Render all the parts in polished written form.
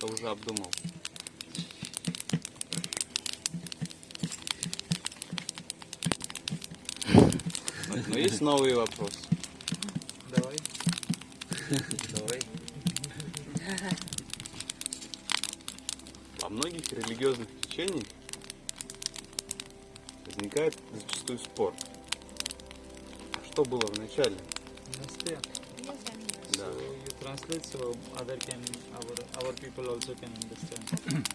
что-то уже обдумал. Но есть новые вопросы. Давай. Давай. Во многих религиозных течениях возникает зачастую спор. Что было в начале? Understand? Да. So you translate so other can our people also can understand.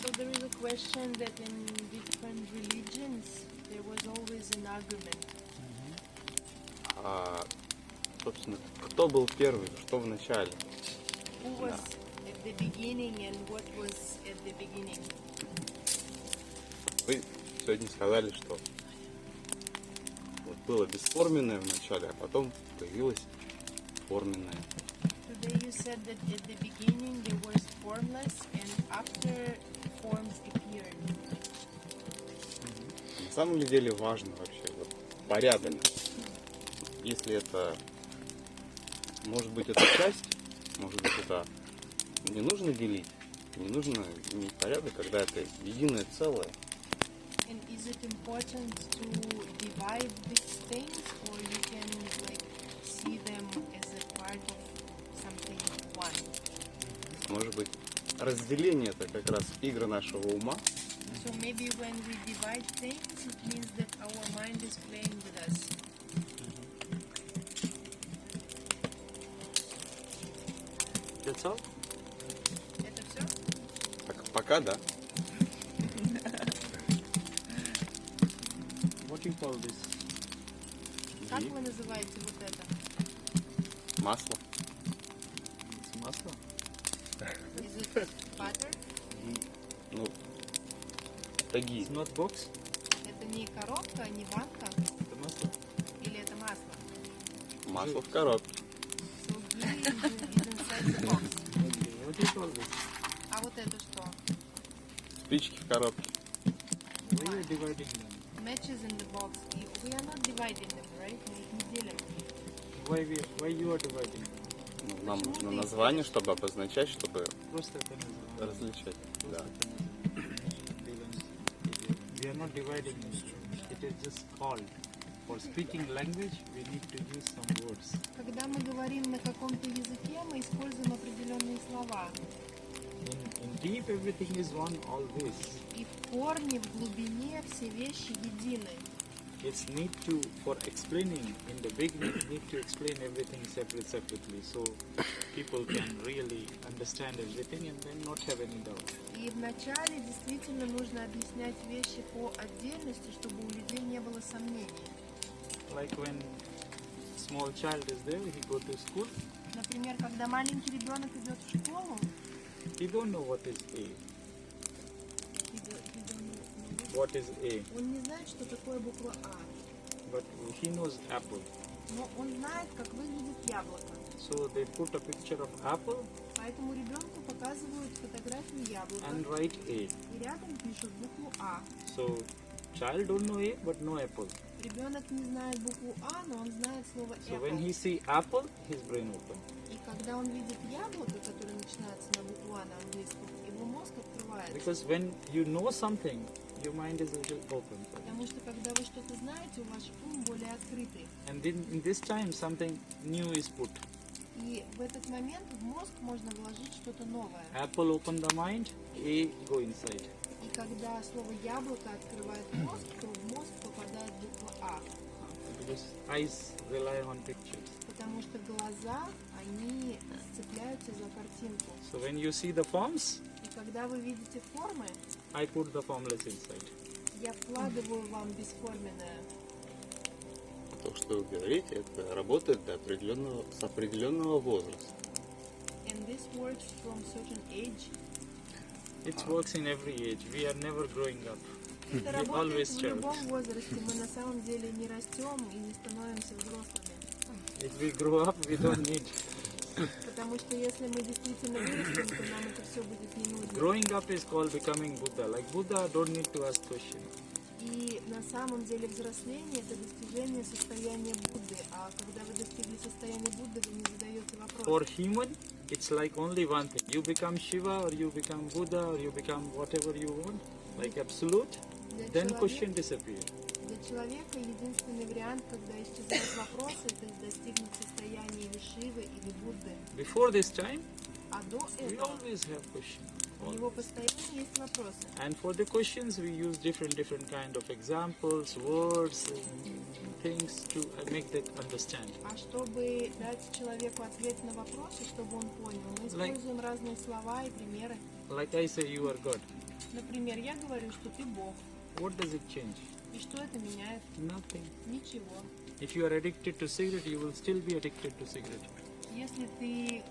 So there is a question that in different religions there was always an argument. Собственно, кто был первый, что в начале? Who was at the beginning and what was at the beginning? Вы сегодня сказали, что вот было бесформенное в начале, а потом появилось форменное. Today you said that at the beginning there was formless and after forms appeared. На самом деле важно вообще вот, порядок. Если это, может быть, это часть, может быть, это не нужно делить, не нужно иметь порядок, когда это единое целое. And is it important to divide these things, or you can like see them as a part of something one? Может быть, разделение это как раз игра нашего ума. So maybe when we divide things, it means that our mind is playing with us. That's all? Это все? Пока да. What do you call this? Как вы называете вот это? Масло. It's масло? Is it butter? Ну, это ги. It's not box? Это не коробка, не банка? Это масло? Или это масло? Масло в коробке. So ghee is inside the box. Okay. What do you call this? А вот это что? Спички в коробке. Why are you dividing them? Matches in the box. We are not dividing them, right? Мы их не делим. Why you are dividing them? Ну, нам нужно название, чтобы обозначать, чтобы Просто это называется. различать. Да. We are not dividing them. It is just called. For speaking language, we need to use some words. Когда мы говорим на каком-то языке, мы используем определенные слова. In deep, everything is one always. И в корне, в глубине все вещи едины. It's need to, for explaining, in the beginning, need to explain everything separately, so people can really understand everything and then not have any doubt. И вначале действительно нужно объяснять вещи по отдельности, чтобы у людей не было сомнений. Like when small child is there, he go to school, Например, когда маленький ребенок идет в школу, he don't know what is A. What is A? он не знает, что такое буква А, But he knows apple. но он знает, как выглядит яблоко. So they put a picture of apple Поэтому ребенку показывают фотографию яблока and write A. и рядом пишут букву А. So child don't know A, but know apple. Ребенок не знает букву А, но он знает слово So when apple. he see apple, his brain open. И когда он видит яблоко, которое начинается на букву А на английском, его мозг открывается. Because when you know something, your mind is a little open. Потому что когда вы что-то знаете, ваш ум более открытый. And then in this time, something new is put. И в этот момент в мозг можно вложить что-то новое. Apple open the mind, A go inside. И когда слово яблоко открывает мозг, то в мозг попадает буква А. Because eyes rely on pictures. Потому что глаза, они цепляются за картинку. So when you see the forms, И когда вы видите формы, I put the formless inside. я вкладываю вам бесформенное. То, что вы говорите, это работает до определенного, с определенного возраста. And this works from certain age. It works in every age. We are never growing up. Это We работает always в child. любом возрасте. Мы на самом деле не растем и не становимся взрослыми. If we grow up, we don't need. Потому что если мы действительно вырастем, то нам это все будет не нужно. Growing up is called becoming Buddha. Like Buddha don't need to ask questions. И на самом деле взросление – это достижение состояния Будды. А когда вы достигли состояния Будды, вы не задаете For вопрос. human, it's like only one thing. You become Shiva or you become Buddha or you become whatever you want, like absolute, then question disappears. Для человека единственный вариант, когда исчезают вопросы, это достигнуть состояния или Шивы, или Будды. Before this time, А до we этого always have questions. у него постоянно есть вопросы. And for the questions, we use different kind of examples, words, things to make that understand. А чтобы дать человеку ответ на вопросы, чтобы он понял, мы используем разные слова и примеры. Like I say, you are God. Например, я говорю, что ты Бог. What does it change? И что это меняет? Nothing. Ничего. If you are addicted to cigarette, you will still be addicted to cigarette. Если ты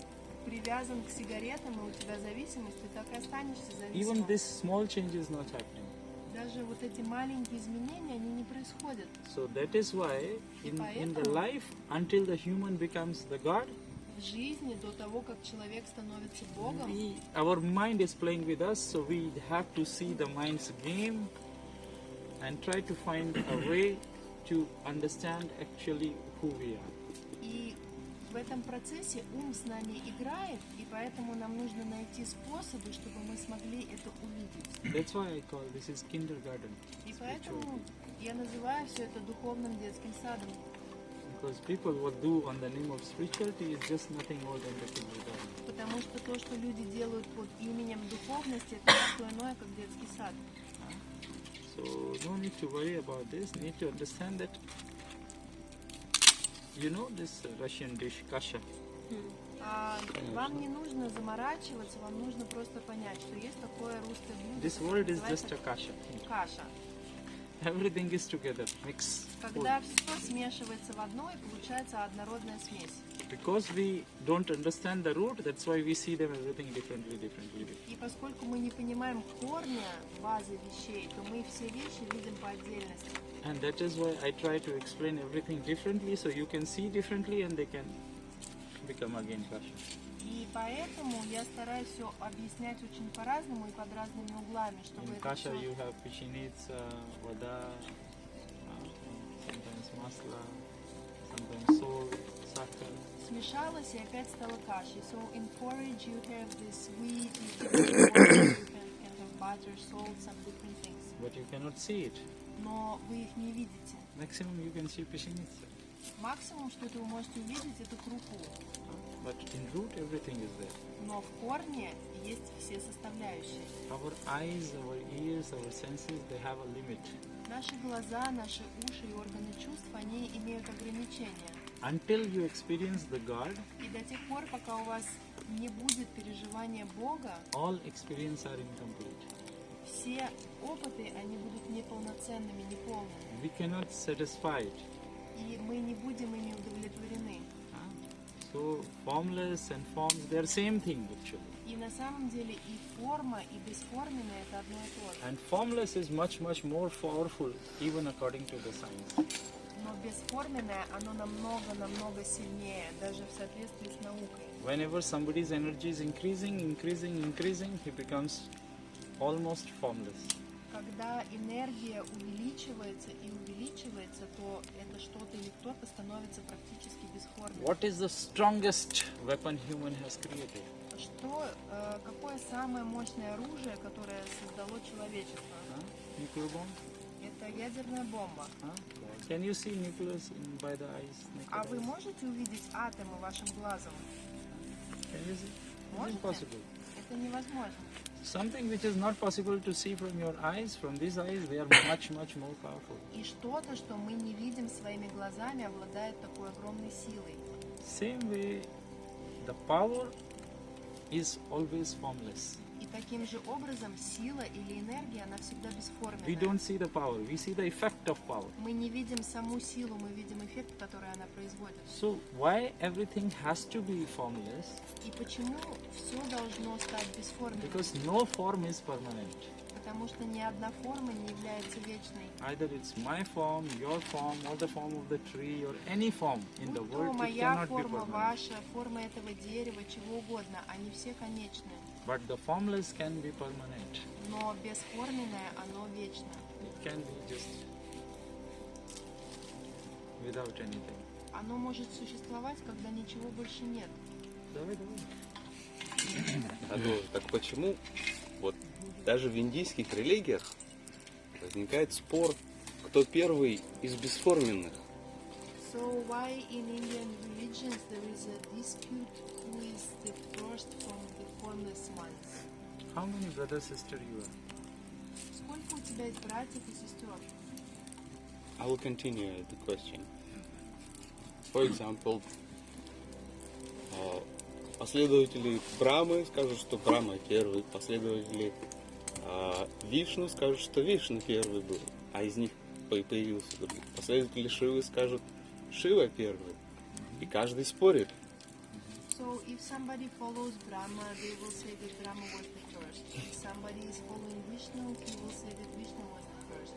привязан к сигаретам и у тебя зависимость, ты так и останешься Even зависимым. this small change is not happening. Даже вот эти маленькие изменения, они не происходят. So that is why in the life, until the human becomes the God, В жизни до того, как человек становится Богом, our mind is playing with us, so we have to see the mind's game and try to find a way to understand actually who we are. и в этом процессе ум с нами играет, и поэтому нам нужно найти способы, чтобы мы смогли это увидеть. That's why I call this is kindergarten. И поэтому я называю все это духовным детским садом. Because people what do on the name of spirituality is just nothing more than the kindergarten. Потому что то, что люди делают под именем духовности, это не что иное, как детский сад. So no need to worry about this. Need to understand that. You know this Russian dish kasha. А вам не нужно заморачиваться, вам нужно просто понять, что есть такое русское блюдо, This которое word is называется just a kasha. каша. Everything is together, mix. Когда все смешивается в одно, и получается однородная смесь. Because we don't understand the root, that's why we see them everything differently. И поскольку мы не понимаем корня, базы вещей, то мы все вещи видим по отдельности. And that is why I try to explain everything differently, so you can see differently and they can become again kasha. И поэтому я стараюсь все объяснять очень по-разному и под разными углами, чтобы In это kasha всё- you have pishinica, vada, sometimes masla, sometimes salt, sakar. смешалось и опять стало кашей. So in porridge you have this wheat, you can have butter, salt, some different things. But you cannot see it. Но вы их не видите. Maximum you can see pishinica. Максимум, что это вы можете увидеть, это крупу. But in root everything is there. Но в корне есть все составляющие. Our eyes, our ears, our senses, they have a limit. Наши глаза, наши уши и органы чувств, они имеют ограничения. Until you experience the God, И до тех пор, пока у вас не будет переживания Бога, all experience are incomplete. все опыты, они будут неполноценными, неполными. We cannot satisfy it. И мы не будем ими удовлетворены. So formless and forms, they are same thing actually. И на самом деле и форма, и бесформенное это одно и то же. And formless is much more powerful even according to the science. Но бесформенное, оно намного сильнее, даже в соответствии с наукой. Whenever somebody's energy is increasing, he becomes almost formless. Когда энергия увеличивается и увеличивается, то это что-то или кто-то становится практически бесформенным. What is the strongest weapon human has created? Какое самое мощное оружие, которое создало человечество? Nuclear bomb? Это ядерная бомба. Can you see nucleus by the eyes? А вы можете увидеть атомы вашим глазом? Can you see? It's Можете? impossible. Это невозможно. Something which is not possible to see from your eyes, from these eyes, they are much more powerful. И что-то, что мы не видим своими глазами, обладает такой огромной силой. Same way, the power is always formless. И таким же образом сила или энергия, она всегда бесформенная. We don't see the power, we see the effect of power. Мы не видим саму силу, мы видим эффект, который она производит. So why everything has to be formless? И почему все должно стать бесформенным? Because no form is permanent. Потому что ни одна форма не является вечной. Either it's my form, your form, or the form of the tree, or any form in the Будь то world, it моя cannot be форма, permanent. ваша, форма этого дерева, чего угодно, они все конечны. But the formless can be permanent. Но бесформенное, оно вечно. It can be just without anything. Оно может существовать, когда ничего больше нет. Давай. Так почему вот даже в индийских религиях возникает спор, кто первый из бесформенных? So why in Indian religions there is a dispute who is the first from the formless ones? How many brothers, sisters you are? Сколько у тебя есть братьев и сестер? I will continue the question. For example, последователи Брамы скажут, что Брама первый, последователи Вишну скажут, что Вишну первый был, а из них появился другой. Последователи Шивы скажут, Шива первый, и каждый спорит. So if somebody follows Brahma, they will say that Brahma was the first. If somebody is following Vishnu, he will say that Vishnu was the first.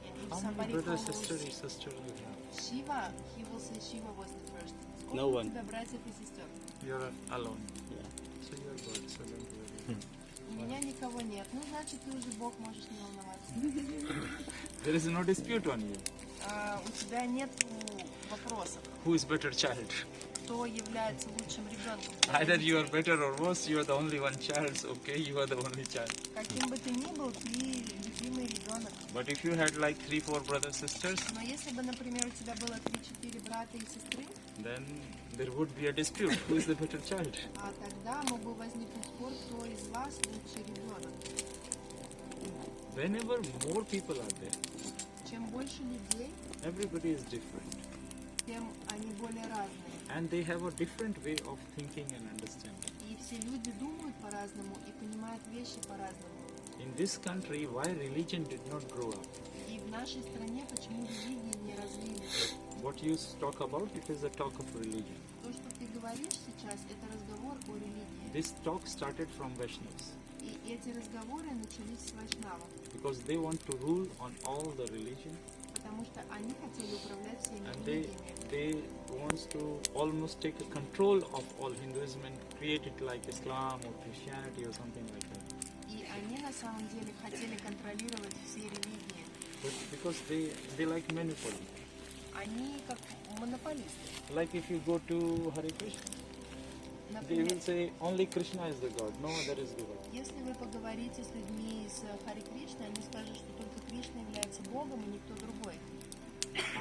And if How many somebody brothers, follows sisters you have? Shiva, he will say Shiva was the first. Сколько No у one. тебя братьев и сестер? You're alone. Yeah. So you're God, so don't worry. У меня никого нет. Ну, значит, ты уже Бог, можешь не волноваться. There is no dispute on you. У тебя нет вопросов, Who is better child? кто является лучшим ребенком. Either you are better or worse, you are the only one child, so okay, you are the only child. Каким бы ты ни был, ты любимый ребенок. But if you had like 3-4 brothers, sisters, Но если бы, например, у тебя было 3-4 брата и сестры, then there would be a dispute. Who is the better child? тогда мог бы возникнуть спор, кто из вас лучший ребенок. Whenever more people are there, Чем больше людей, everybody is different. тем они более разные. And they have a different way of thinking and understanding. И все люди думают по-разному и понимают вещи по-разному. In this country, why religion did not grow up? И в нашей стране почему религии не развились? What you talk about, it is a talk of religion. То, что ты говоришь сейчас, это разговор о религии. This talk started from Vaishnavas И эти разговоры начались с вайшнавов, because they want to rule on all the religion, потому что они хотели управлять всеми and религиями. they wants to almost take a control of all Hinduism and create it like Islam or Christianity or something like that. И они на самом деле хотели контролировать все религии. But because they like monopoly. Они как монополисты. Like if you go to Hare Krishna, they Например, will say only Krishna is the God, no other is the God. если вы поговорите с людьми из Харе Кришны, они скажут, что только Кришна является Богом и никто другой.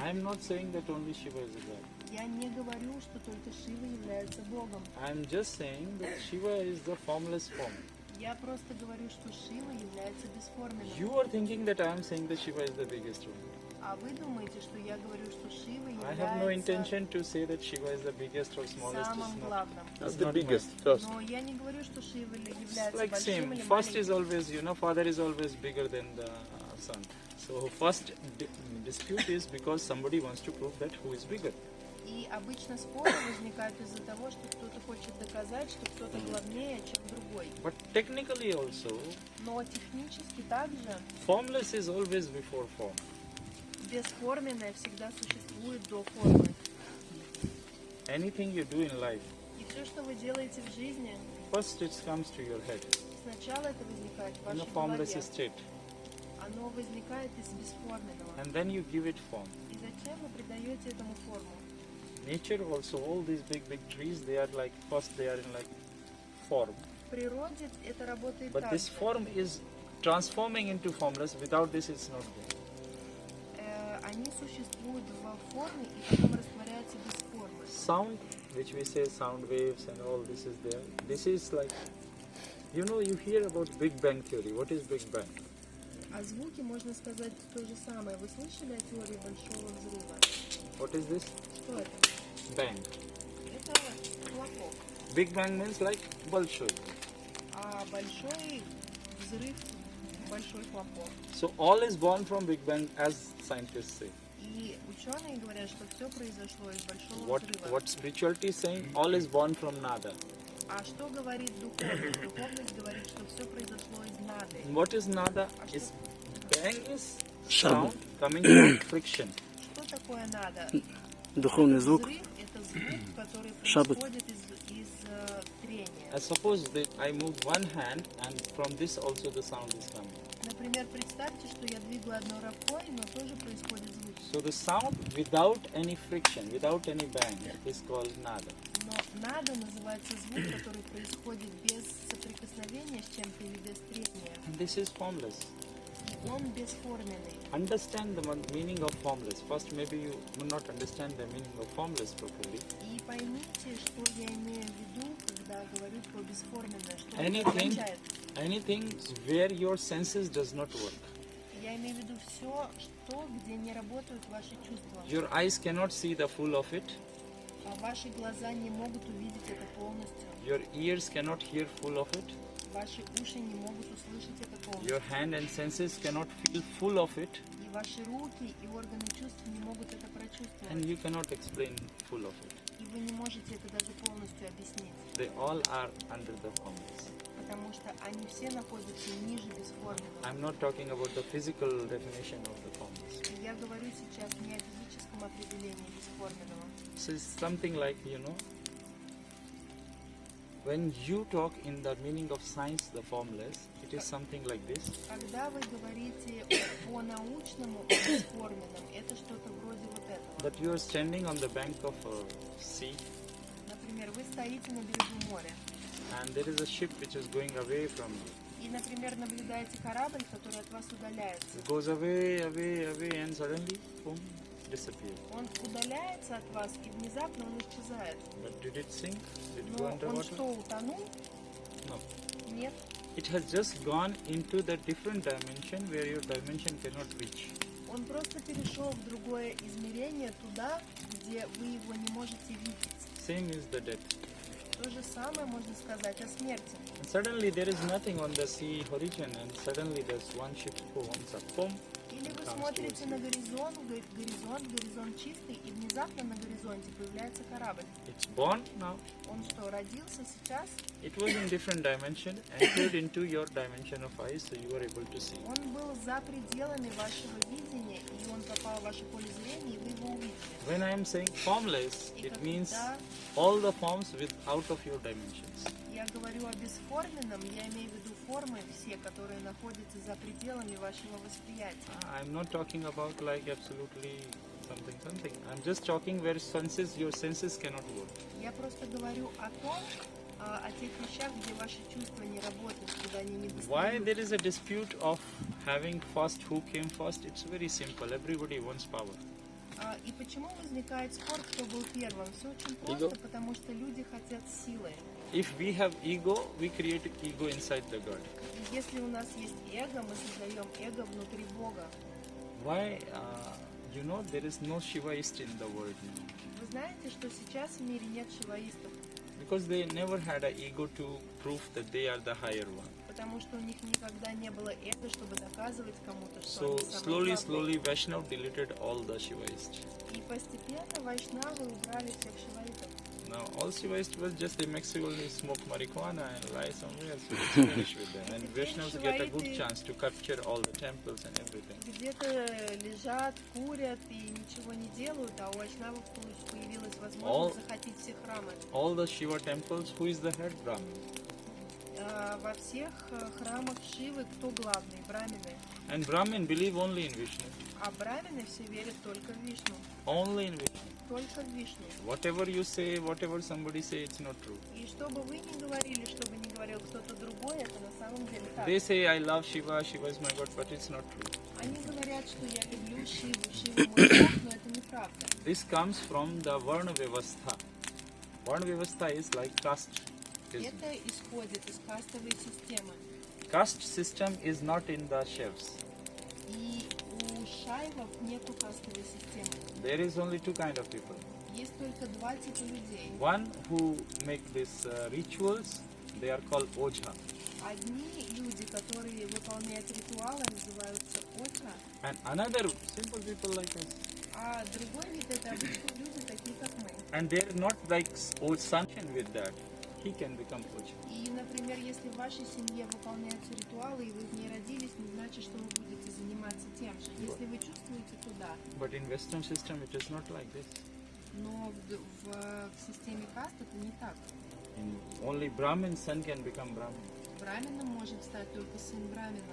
I am not saying that only Shiva is the God. Я не говорю, что только Шива является Богом. I am just saying that Shiva is the formless form. Я просто говорю, что Шива является бесформенным. You are thinking that I am saying that Shiva is the biggest one. А вы думаете, что я говорю, что Шива I have no является intention to say that Shiva is the biggest or smallest. самым It's not. главным. That's It's the not biggest mine. first. Но я не говорю, что Шива It's является like большим same. или First is маленьким. always, father is always bigger than the son. So first dispute is because somebody wants to prove that who is bigger. И обычно споры возникают из-за того, что кто-то хочет доказать, что кто-то главнее, чем другой. But technically also, Но технически также formless is always before form. бесформенное всегда существует до формы. Anything you do in life, И все, что вы делаете в жизни, first it comes to your head сначала это возникает в in a вашей formless голове. state, Оно возникает из бесформенного. and then you give it form. И затем вы придаете этому форму. Nature also, all these big trees, they are like, first they are in like form. В природе это работает But так this же. form is transforming into formless. Without this, it's not there. Они существуют в форме и потом растворяются без формы. Sound, which we say sound waves and all this is there. This is like, you hear about Big Bang theory. What is Big Bang? А звуки, можно сказать, то же самое. Вы слышали о теории Большого Взрыва? What is this? Что это? Bang. Это хлопок. Big Bang means like большой. А большой взрыв, большой хлопок. So all is born from Big Bang, as scientists say. И ученые говорят, что все произошло из Большого Взрыва. What spirituality is saying? All is born from nada. А что говорит духовность? Духовность говорит, что все произошло из нады. What is nada? А Is что, bang is sound coming from friction. что такое нада? Духовный звук. Взрыв – это звук, который Шаббат. происходит из трения. I suppose that I move one hand and from this also the sound is coming. Например, представьте, что я двигаю одной рукой, но тоже происходит звук. So the sound without any friction, without any bang is called nada. Но нада называется называется звук, который происходит без соприкосновения с чем-то или без трения. And this is formless. Он бесформенный. Understand the meaning of formless. First, maybe you will not understand the meaning of formless properly. И поймите, что я имею в виду, когда говорю про бесформенное, что это Anything, означает. anything where your senses does not work. Я имею в виду все, что, где не работают ваши чувства. Your eyes cannot see the full of it. А ваши глаза не могут увидеть это полностью. Your ears cannot hear full of it. Ваши уши не могут услышать это Your полностью. hand and senses cannot feel full of it. И ваши руки и органы чувств не могут это And прочувствовать. you cannot explain full of it. И вы не можете это даже полностью объяснить. They all are under the formless. Потому что они все находятся ниже бесформенного. I'm not talking about the physical definition of the formless. И я говорю сейчас не о физическом определении бесформенного. So it's something like, when you talk in the meaning of science, the formless, it is something like this. Когда вы говорите по-научному о бесформенном, это что-то вроде вот этого. That you are standing on the bank of a sea Например, вы стоите на берегу моря. and there is a ship which is going away from you. И, например, наблюдаете корабль, который от вас удаляется. It goes away, away, away and suddenly, boom, disappears. Он удаляется от вас, и внезапно он исчезает. But did it sink? Did it go Но он underwater? что, утонул? No. Нет. It has just gone into the different dimension where your dimension cannot reach. Он просто перешел в другое измерение, туда, где вы его не можете видеть. Same is the death. То же самое можно сказать о смерти. And suddenly there is nothing on the sea horizon and suddenly there's one ship who comes up, boom. Или вы смотрите на горизонт, горизонт чистый, и внезапно на горизонте появляется корабль. It's born now. Он что, родился сейчас? It was in different dimension, entered into your dimension of eyes, so you were able to see. Он был за пределами вашего видения, и он попал в ваше поле зрения, и вы его увидели. When I am saying formless, И it means когда all the forms with out of your dimensions. я говорю о бесформенном, я имею в виду формы все, которые находятся за пределами вашего восприятия. I'm not talking about like absolutely something. I'm just talking where your senses cannot work. Я просто говорю о том, о тех вещах, где ваши чувства не работают, куда они не Why достают. there is a dispute of having first, who came first? It's very simple. Everybody wants power. И почему возникает спор, кто был первым? Все очень просто, потому что люди хотят силы. If we have ego, we create ego inside the God. И если у нас есть эго, мы создаем эго внутри Бога. Why? There is no Shivaist in the world now. Вы знаете, что сейчас в мире нет шиваистов, Because they never had an ego to prove that they are the higher one. потому что у них никогда не было эго, чтобы доказывать кому-то, что So они самые slowly главные. Vaishnav deleted all the Shivaists. И постепенно вайшнавы убрали всех шиваитов. Now all Shivaists was just they maximally smoke marijuana and lie somewhere, so let's finish with them. And Vaishnavas get a good chance to capture all the temples and everything. Где-то лежат, курят и ничего не делают, а у вайшнавов появилась возможность захватить все храмы. All the Shiva temples, who is the head? Brahmin. Во всех храмах Шивы кто главный? Брамины. And Brahmin believe only in Vishnu. А брамины все верят только в Вишну. Only in Vishnu. Только в Вишну. Whatever you say, whatever somebody say, it's not true. И что бы вы ни говорили, что бы ни говорил кто-то другой, это на самом деле так. They say I love Shiva, Shiva is my God, but it's not true. Они говорят, что я люблю Шиву, Шива мой Бог, но это неправда. This comes from the Varna Vyavastha. Varna Vyavastha is like caste. Это исходит из кастовой системы. Caste system is not in the Shivs. И у шайвов нету кастовой системы. There is only two kind of people. Есть только два типа людей. One who make these rituals, they are called Ojha. Одни люди, которые выполняют ритуалы, называются Оджа, And another simple people like us. а другой вид это обычные люди, такие как мы. And they are not like sanction with that. He can become Ojha. И, например, если в вашей семье выполняются ритуалы, и вы в ней родились, не значит, что вы будете заниматься тем же. Если вы чувствуете туда, But in Western system it is not like this. но в системе каст это не так. Only Brahmin son can become Brahmin. Брамином может стать только сын Брамина.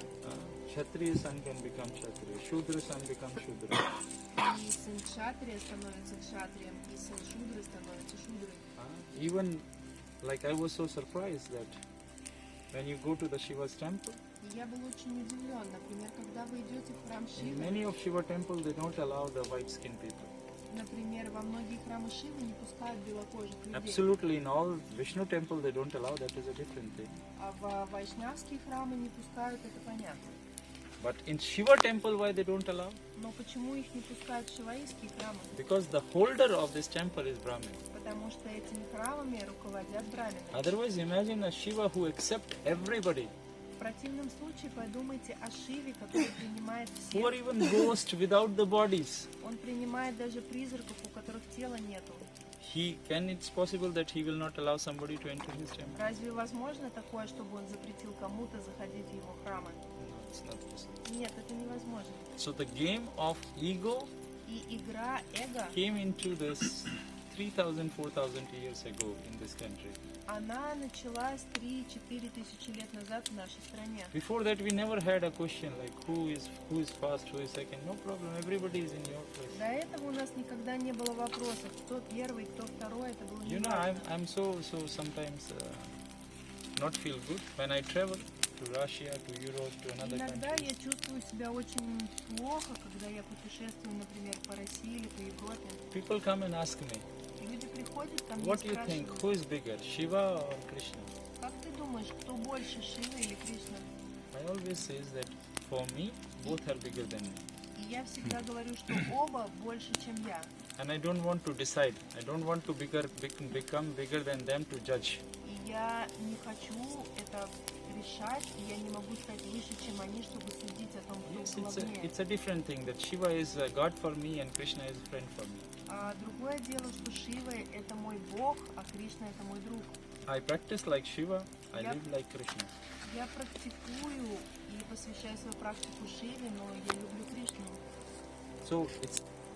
Kshatriya son can become Kshatriya. Shudra son become Shudra. И сын Кшатрия становится Кшатрием, и сын Шудры становится Шудрой. Even Like I was so surprised that when you go to the Shiva's temple, И я был очень удивлен. Например, когда вы идете в храм in Шивы, many of Shiva temples they don't allow the white skinned people. например, во многие храмы Шивы не пускают белокожих людей. Absolutely in all Vishnu temple they don't allow, that is a different thing. А в вайшнавские храмы не пускают, это понятно. But in Shiva temple why they don't allow? Но почему их не пускают в шиваистские храмы? Because the holder of this temple is Brahmin. Потому что этими храмами руководят брамины. Otherwise imagine a Shiva who accepts everybody, В противном случае подумайте о Шиве, который принимает who are всех. even ghosts without the bodies. Он принимает даже призраков, у которых тела нету. It's possible that he will not allow somebody to enter his temple? Разве возможно такое, чтобы он запретил кому-то заходить в его храмы? No, it's not possible. Нет, это невозможно. So the game of ego И игра эго, came into this 3,000, 4,000 years ago in this country. она началась 3-4 тысячи лет назад в нашей стране. Before that we never had a question like who is first, who is second. No problem, everybody is in your place. До этого у нас никогда не было вопросов, кто первый, кто второй, это было You know, неважно. I'm so sometimes not feel good when I travel to Russia, to Europe, to another Иногда country. я чувствую себя очень плохо, когда я путешествую, например, по России или по Европе. People come and ask me, И люди приходят ко мне и what do you think, спрашивают, who is bigger, Shiva or Krishna? как ты думаешь, кто больше, Шива или Кришна? I always say that for me, both are bigger than me. И я всегда говорю, что оба больше, чем я. And I don't want to decide. I don't want to become bigger than them to judge. И я не хочу это решать, и я не могу стать выше, чем они, чтобы судить о том, Yes, кто главнее. it's a different thing that Shiva is God for me and Krishna is a friend for me. А другое дело, что Шива — это мой Бог, а Кришна — это мой друг. I practice like Shiva, I Yep. live like Krishna. Я практикую и посвящаю свою практику Шиве, но я люблю Кришну. So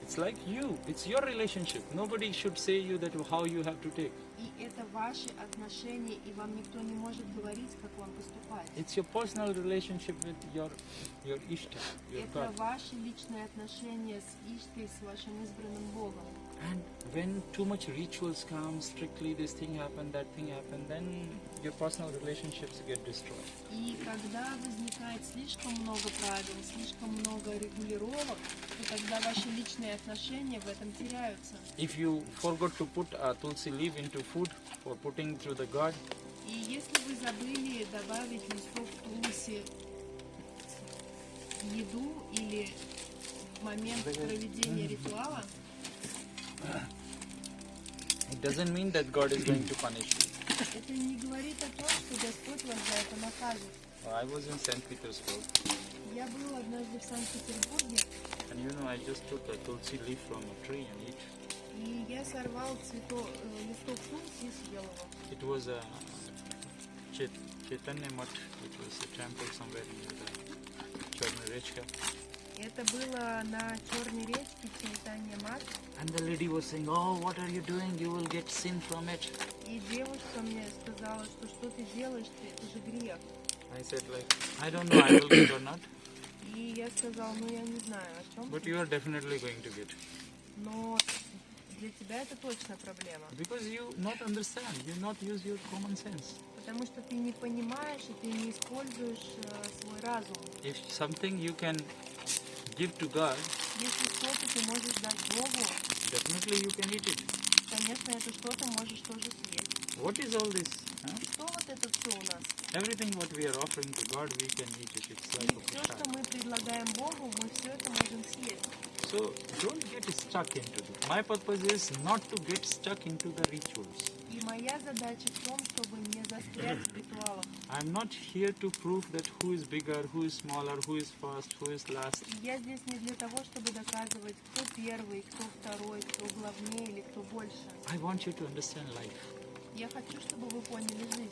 it's like you. It's your relationship. Nobody should say you that how you have to take. И это ваши отношения, и вам никто не может говорить, как вам поступать. It's your personal relationship with your Ishta, your Это God. ваши личные отношения с Иштой, с вашим избранным Богом. And when too much rituals come, strictly this thing happened, that thing happened, then your personal relationships get destroyed. И когда возникает слишком много правил, слишком много регулировок, то тогда ваши личные отношения в этом теряются. If you forgot to put a tulsi leaf into food for putting to the God, И если вы забыли добавить листов тулси в еду или в момент проведения ритуала, it doesn't mean that God is going to punish you. это не говорит о том, что Господь вас за это накажет. I was in St. Petersburg, Я был однажды в Санкт-Петербурге, and you know, I just took a tulsi leaf from a tree and eat. и я сорвал листок тулси и съел его. It was a Chaitanya Mutt, it was a temple somewhere near the Chorny. Это было на Черной речке Чайтанья Мат, And the lady was saying, oh, what are you doing? You will get sin from it. и девушка мне сказала, что ты делаешь, это же грех. I said like, I don't know, I will get or not, И я сказала, я не знаю о чем, but you are definitely going to get. но для тебя это точно проблема. Because you not understand, you not use your common sense. Потому что ты не понимаешь и ты не используешь свой разум. If something you can give to God, Если что-то ты можешь дать Богу, definitely you can eat it. конечно, это что-то можешь тоже съесть. What is all this? Huh? Что вот это все у нас? Everything what we are offering to God, we can eat it. It's И like a все, что prasad. мы предлагаем Богу, мы все это можем съесть. So don't get stuck into it. My purpose is not to get stuck into the rituals. И моя задача в том, чтобы не застрять в ритуалах. I'm not here to prove that who is bigger, who is smaller, who is first, who is last. И я здесь не для того, чтобы доказывать, кто первый, кто второй, кто главнее или кто больше. I want you to understand life. Я хочу, чтобы вы поняли жизнь.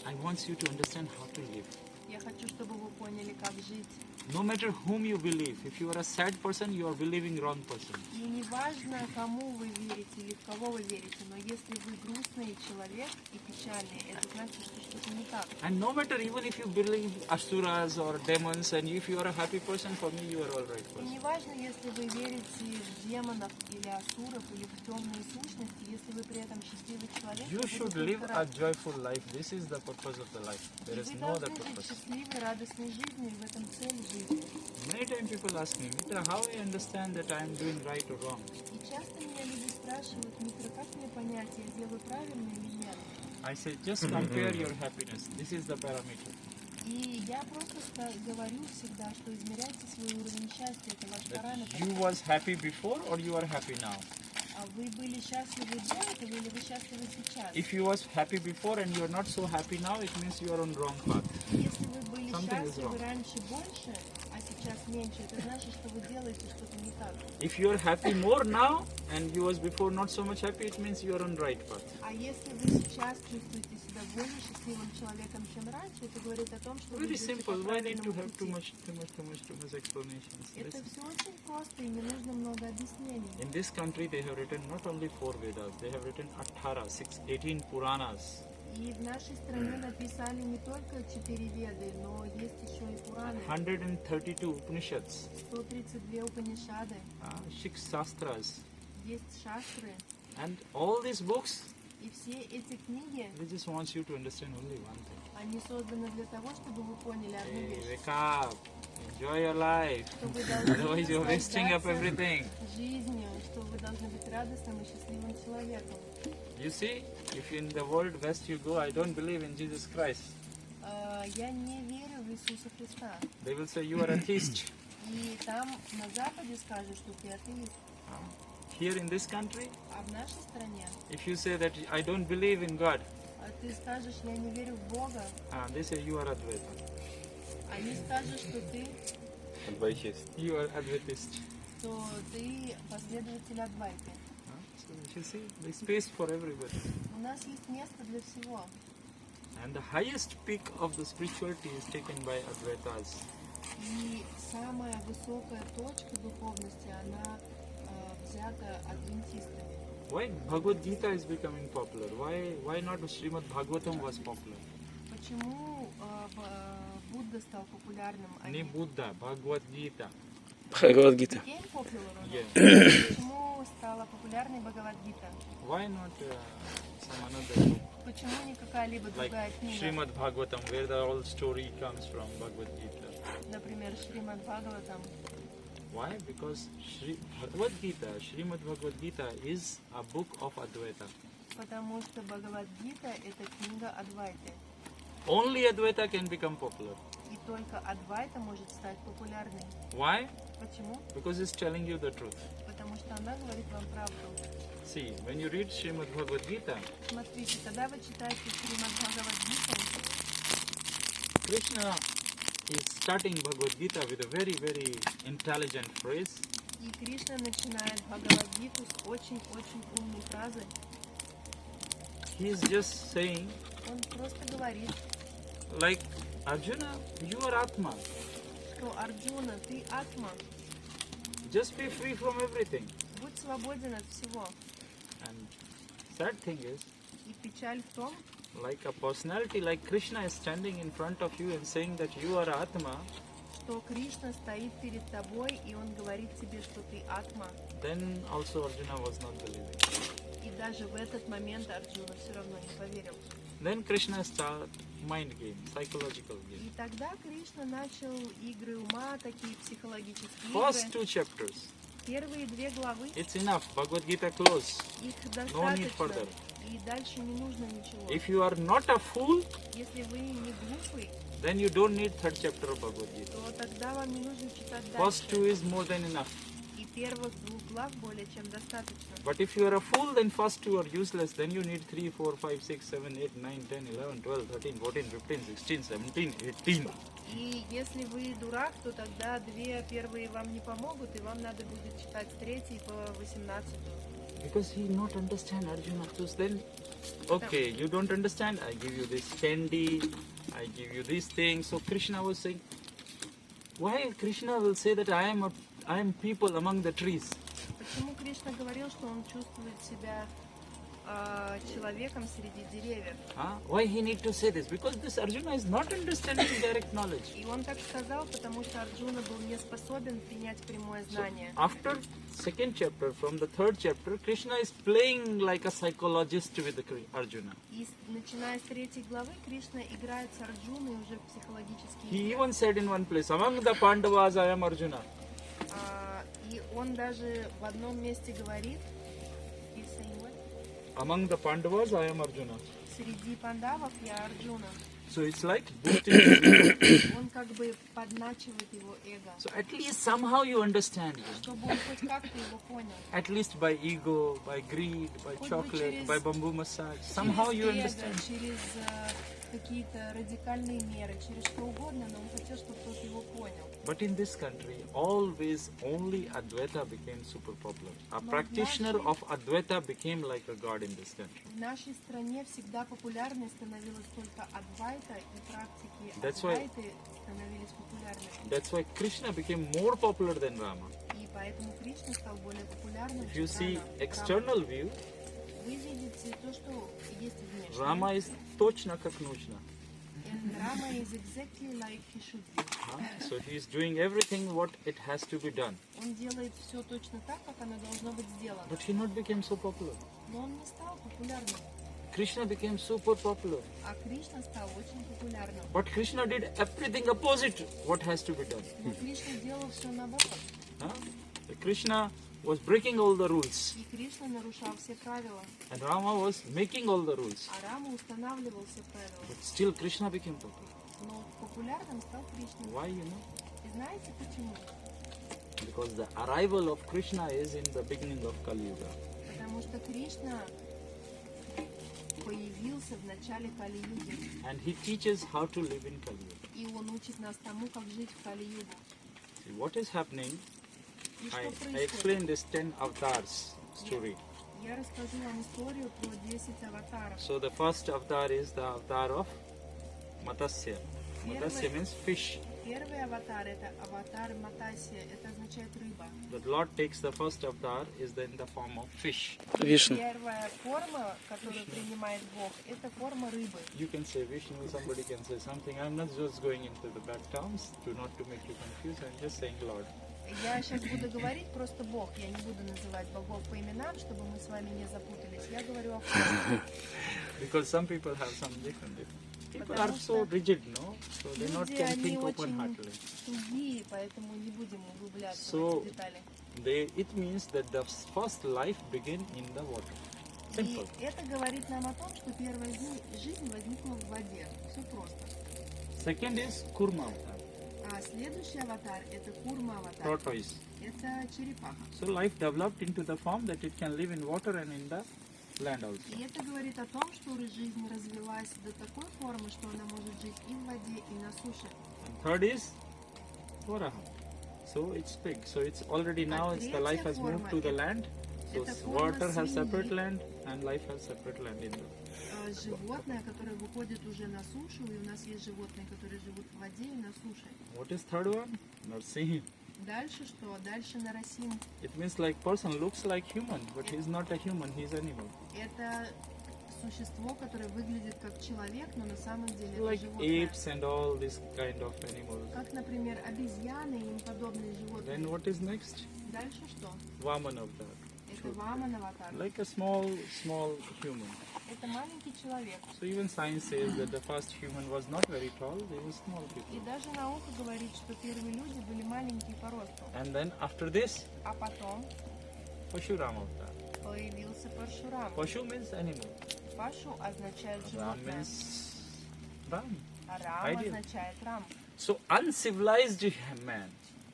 I want you to understand how to live. Я хочу, чтобы вы поняли, как жить. no matter whom you believe, if you are a sad person, you are believing wrong person. И не важно, кому вы верите или в кого вы верите, но если вы грустный человек и печальный, это значит, что что-то не так. And no matter even if you believe asuras or demons, and if you are a happy person, for me you are all right И person. не важно, если вы верите в демонов или асуров или в темные сущности, если вы при этом счастливый человек, You то should вы live только a рады. joyful life. This is the purpose of the life. И There is вы no other должны жить purpose. счастливой, радостной жизнью, и в этом цель жизни. Many times people ask me, Mitra, how I understand that I am doing right or wrong? И часто меня люди спрашивают, Митра, как мне понять, я делаю правильно или нет? I say, just compare your happiness. This is the parameter. И я просто говорю всегда, что измеряйте свой уровень счастья, это ваш параметр. You was happy before or you are happy now? А вы были счастливы до этого или вы счастливы сейчас? If you was happy before and you are not so happy now, it means you are on wrong path. Если вы были Something is счастливы wrong. раньше больше, а сейчас меньше, это значит, что вы делаете что-то не так. If you are happy more now and you was before not so much happy, it means you are on right path. А если вы сейчас чувствуете себя более счастливым человеком, чем раньше, это говорит о том, что вы Very идете по simple. Why need to правильному have too пути. much explanations? Это все очень просто и не нужно много объяснений. In this country, they have written not only 4 Vedas, they have written 18 Puranas. И в нашей стране написали не только 4 веды, но есть еще и Пураны, 132 Upanishads, 132 Упанишады, 6 Shastras. есть шастры. And all these books, И все эти книги, they just want you to understand only one thing. они созданы для того, чтобы вы поняли одну Hey, вещь. wake up, enjoy your life. Что вы должны Otherwise you're wasting up наслаждаться everything. жизнью, что вы должны быть радостным и счастливым человеком. You see, if in the world west you go, I don't believe in Jesus Christ. Я не верю в Иисуса Христа. They will say you are atheist. И там на Западе скажут, что ты атеист. Here in this country, А в нашей стране if you say that I don't believe in God, ты скажешь, я не верю в Бога. they say you are Advaita. Они скажут, что ты, Адвайтист. You are Advaitist. что ты последователь Адвайты. So you see, there's space for everybody. У нас есть место для всего. And the highest peak of the spirituality is taken by Advaitas. И самая высокая точка духовности, она взята адвентистами. Why Bhagavad Gita is becoming popular? Why not Srimad Bhagavatam was popular? Почему Будда стал популярным, а Не не Будда, Bhagavad Gita. Бхагавад-гита. became popular or not? Yeah. Почему стала популярной Бхагавад-гита? Why not some another book Почему не какая-либо like другая книга? Srimad Bhagavatam, where the whole story comes from Bhagavad Gita? Например, Шримад Бхагаватам. Why? Because Bhagavad Gita, Srimad Bhagavad Gita is a book of Advaita. Потому что Бхагавад-гита – это книга Адвайты. Only Advaita can become popular. И только Адвайта может стать популярной. Why? Почему? Because it's telling you the truth. Потому что она говорит вам правду. See, when you read Srimad Bhagavad Gita, Смотрите, когда вы читаете Шримад Бхагавад-гиту, Krishna is starting Bhagavad Gita with a very, very intelligent phrase. и Кришна начинает Бхагавад-гиту с очень-очень умной фразы. He is just saying, Он просто говорит, like, Arjuna, you are Atma. что Арджуна, ты Атма, Just be free from everything. будь свободен от всего. And sad thing is, И печаль в том, like a personality like Krishna is standing in front of you and saying that you are Atma, что Кришна стоит перед тобой, и он говорит тебе, что ты Атма. then also Arjuna was not believing. И даже в этот момент Арджуна все равно не поверил. Then Krishna started mind game, psychological И game. тогда Кришна начал игры ума, такие психологические First игры. 2 chapters, Первые 2 главы, it's enough. Bhagavad Gita close. их No need достаточно. further. И дальше не нужно ничего. If you are not a fool, Если вы не глупый, then you don't need 3rd chapter of Bhagavad Gita. то тогда вам не нужно читать First 2 дальше. is more than enough. И первых 2 глав более чем достаточно. But if you are a fool, then first 2 are useless. Then you need 3, 4, 5, 6, 7, 8, 9, 10, 11, 12, 13, 14, 15, 16, 17, 18. И если вы дурак, то тогда 2 первые вам не помогут, и вам надо будет читать с 3 по 18. Because he not understand Arjuna. So then, okay, you don't understand, I give you this candy, I give you these things. So Krishna was saying, why Krishna will say that I am people among the trees? Почему Кришна говорил, что он чувствует себя человеком среди деревьев? Why he need to say this? Because this Arjuna is not understanding direct knowledge. И он так сказал, потому что Арджуна был не способен принять прямое знание. After second chapter, from the third chapter, Krishna is playing like a psychologist with the Arjuna. И начиная с 3 главы, Кришна играет с Арджуной уже в психологические He игры. even said in one place, among the Pandavas I am Arjuna. И он даже в одном месте говорит, Among the Pandavas I am Arjuna. среди пандавов я Арджуна. So it's like boosting his ego. Он как бы подначивает его эго, So at least somehow you understand him. чтобы он хоть как-то его понял. At least by ego, by greed, by Хоть бы chocolate, через- by bamboo massage. Somehow you Через эго, understand. через какие-то радикальные меры, через что угодно, но он хотел, чтобы кто-то его понял. But in this country, always only Advaita became super popular. A practitioner of Advaita became like a god in this country. В нашей стране всегда популярной становилась только Адвайта, и практики That's why- Адвайты становились популярными. That's why Krishna became more popular than Rama. И поэтому Кришна стал более популярным, If you чем see Рама. external view, Вы видите то, что есть внешне. Rama is точно как нужно. And Rama is exactly like he should be. So he is doing everything what it has to be done. Он делает все точно так, как оно должно быть сделано. But he not became so popular. Но он не стал популярным. Krishna became super popular. А Кришна стал очень популярным. But Krishna did everything opposite what has to be done. Но Кришна делал все наоборот. Huh? Krishna was breaking all the rules. И Кришна нарушал все правила. And Rama was making all the rules. А Рама устанавливал все правила. But still Krishna became popular. Но популярным стал Кришна. Why, you know? И знаете почему? Because the arrival of Krishna is in the beginning of Kali Yuga. Потому что Кришна появился в начале Кали-юги. And he teaches how to live in Kali Yuga. И он учит нас тому, как жить в Кали-югу. See, what is happening? И что I происходит? explained this 10 avatars story. Я расскажу вам историю про 10 аватаров. So the first avatar is the avatar of Matasya. Matasya means fish. Первый аватар — это аватар Матасия, это означает рыба. The Lord takes the first avatar is in the form of fish. Вишну. Первая форма, которую принимает Бог, это форма рыбы. You can say Vishnu, somebody can say something. I'm not just going into the bad terms not to make you confused. I'm just saying Lord. Я сейчас буду говорить просто Бог, я не буду называть богов по именам, чтобы мы с вами не запутались. Я говорю о Бога. Because some people have some different. People are Потому so что rigid, no? So they not люди, can они think очень open-heartedly. тугие, поэтому не будем углубляться So- в эти детали. It means that the first life began in the water. И Simple. это говорит нам о том, что первая жизнь возникла в воде. Все просто. Second is Kurma avatar, А следующий аватар — это Курма-аватар. tortoise. Это черепаха. So life developed into the form that it can live in water and in the land also. И это говорит о том, что жизнь развилась до такой формы, что она может жить и в воде, и на суше. And third is Varaha. So it's big. So it's already now it's the life has moved to the land. So это форма water has separate свиньи. land and life has separate land in the. Животное, которое выходит уже на сушу, и у нас есть животные, которые живут в воде и на суше. What is third one? Narsimha. Дальше что? Дальше Нарасим. It means like person looks like human, but he's not a human. He's animal. Это существо, которое выглядит как человек, но на самом деле это Like животное. apes and all this kind of animals. Как, например, обезьяны и им подобные животные. Then what is next? Дальше что? Vamana avatar. Это Ваман-аватар. Like a small human. Это маленький человек. So even science says that the first human was not very tall, they were small И people. даже наука говорит, что первые люди были маленькие по росту. And then after this, А потом Pashurama avatar. появился Паршурам. Pashu means animal. Пашу означает Ram животное, means Ram. а Рам Ideal. означает Рам. So uncivilized man,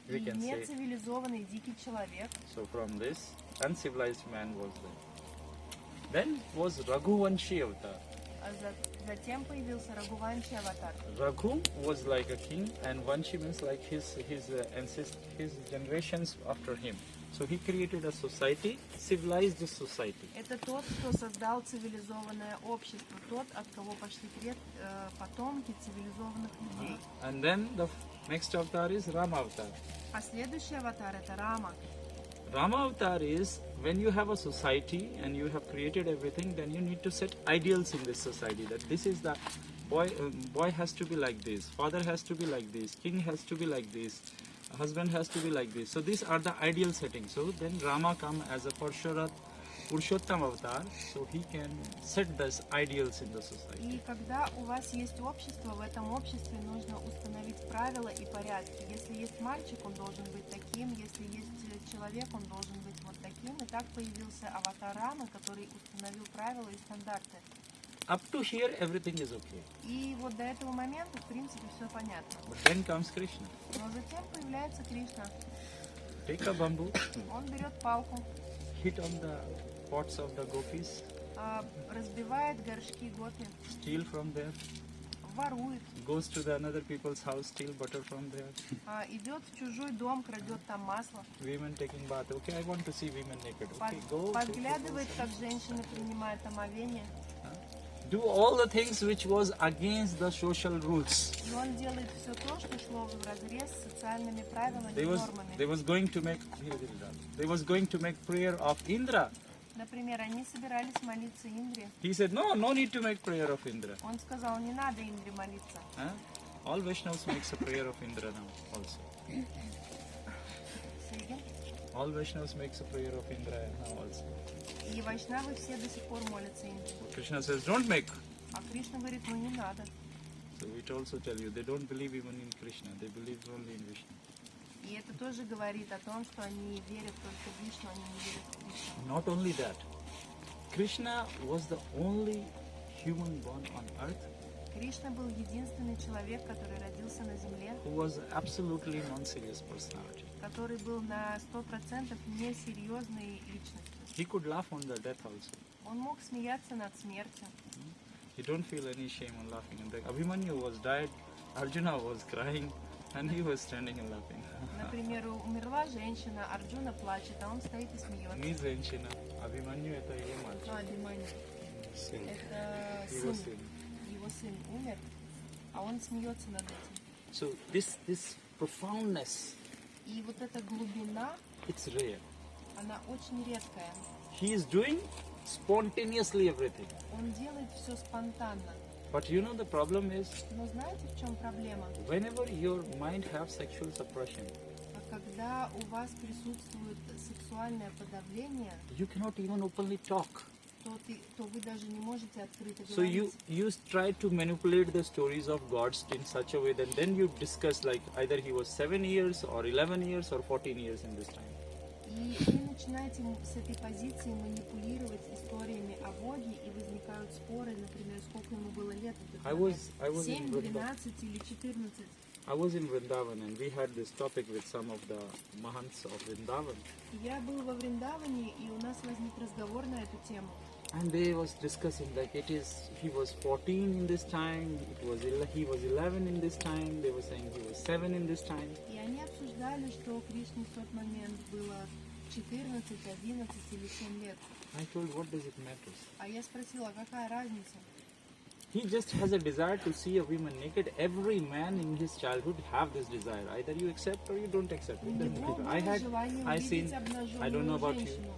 we И can say. нецивилизованный дикий человек. So from this, uncivilized man was there. Then was Raghuvanshi avatar. А затем появился Рагуванчи аватар. Raghu was like a king, and Vanshi means like his ancestors, his generations after him. So he created a society, civilized society. Это тот, кто создал цивилизованное общество, тот, от кого пошли потомки цивилизованных людей. And then the next avatar is Rama avatar. А следующий аватар это Рама. Rama avatar is when you have a society and you have created everything, then you need to set ideals in this society. That this is the boy has to be like this, father has to be like this, king has to be like this, husband has to be like this. So these are the ideal settings. So then Rama come as a Purushottam avatar, so he can set those ideals in the society. И когда у вас есть общество, в этом обществе нужно установить правила и порядки. Если есть мальчик, он должен быть таким, если есть человек, он должен быть вот таким. И так появился аватар Рамы, который установил правила и стандарты. Up to here everything is okay. И вот до этого момента, в принципе, все понятно. But then comes Krishna. Но затем появляется Кришна. Take a bamboo, Он берет палку, hit on the pots of the gopis, разбивает горшки гопи, steal from there, ворует, goes to the another people's house, steal butter from there. идет в чужой дом, крадет там масло, Women taking bath. Okay, I want to see women naked. Okay, go. подглядывает, как женщины принимают омовение. Do all the things which was against the social rules. И он делает все то, что шло вразрез с социальными правилами и нормами. They was going to make prayer of Indra. Например, они собирались молиться Индре. He said, no need to make prayer of Indra. Он сказал, не надо Индре молиться. All Vaishnavas makes a prayer of Indra now also. All Vaishnavas makes a prayer of Indra now also. И вайшнавы все до сих пор молятся Индре. Krishna says, don't make. А Кришна говорит, ну не надо. So it also tell you, they don't believe even in Krishna, they believe only in Vishnu. И это тоже говорит о том, что они верят только в Вишну, они не верят в Кришну. Not only that, Krishna was the only human born on earth Кришна был единственный человек, который родился на земле, who was absolutely non-serious personality. который был на 100% несерьезной личностью. He could laugh on the death also. Он мог смеяться над смертью. He don't feel any shame on laughing. And like Abhimanyu was died, Arjuna was crying, and he was standing and laughing. Например, умерла женщина, Арджуна плачет, а он стоит и смеется. Не женщина, Abhimanyu это его мальчик. Абхиманью. Сын. Это Его сын. сын. Его сын умер, а он смеется над этим. So this profoundness, И вот эта глубина, it's rare. она очень редкая. He is doing spontaneously everything. Он делает все спонтанно. But you know the problem is, Но знаете, в чем проблема? whenever your mind have sexual suppression, Когда у вас присутствует сексуальное подавление, you cannot even openly talk. то вы даже не можете открыто So you try to manipulate the stories of gods in such a way that then you discuss like either he was 7 years or 11 years or 14 years in this time. И вы начинаете с этой позиции манипулировать историями о Боге, и возникают споры, например, сколько ему было лет. I was 7, in 12 или 14. I was in Vrindavan and we had this topic with some of the Mahants of Vrindavan. Я был во Вриндаване, и у нас возник разговор на эту тему. And they was discussing like he was 14 in this time, he was 11 in this time, they were saying he was 7 in this time. И они обсуждали, что Кришне в тот момент было 14, 11 или 7 лет. I told, what does it matter? А я спросила, какая разница? He just has a desire to see a woman naked. Every man in his childhood have this desire. Either you accept or you don't accept. У него было желание увидеть I don't know обнаженную about you. женщину.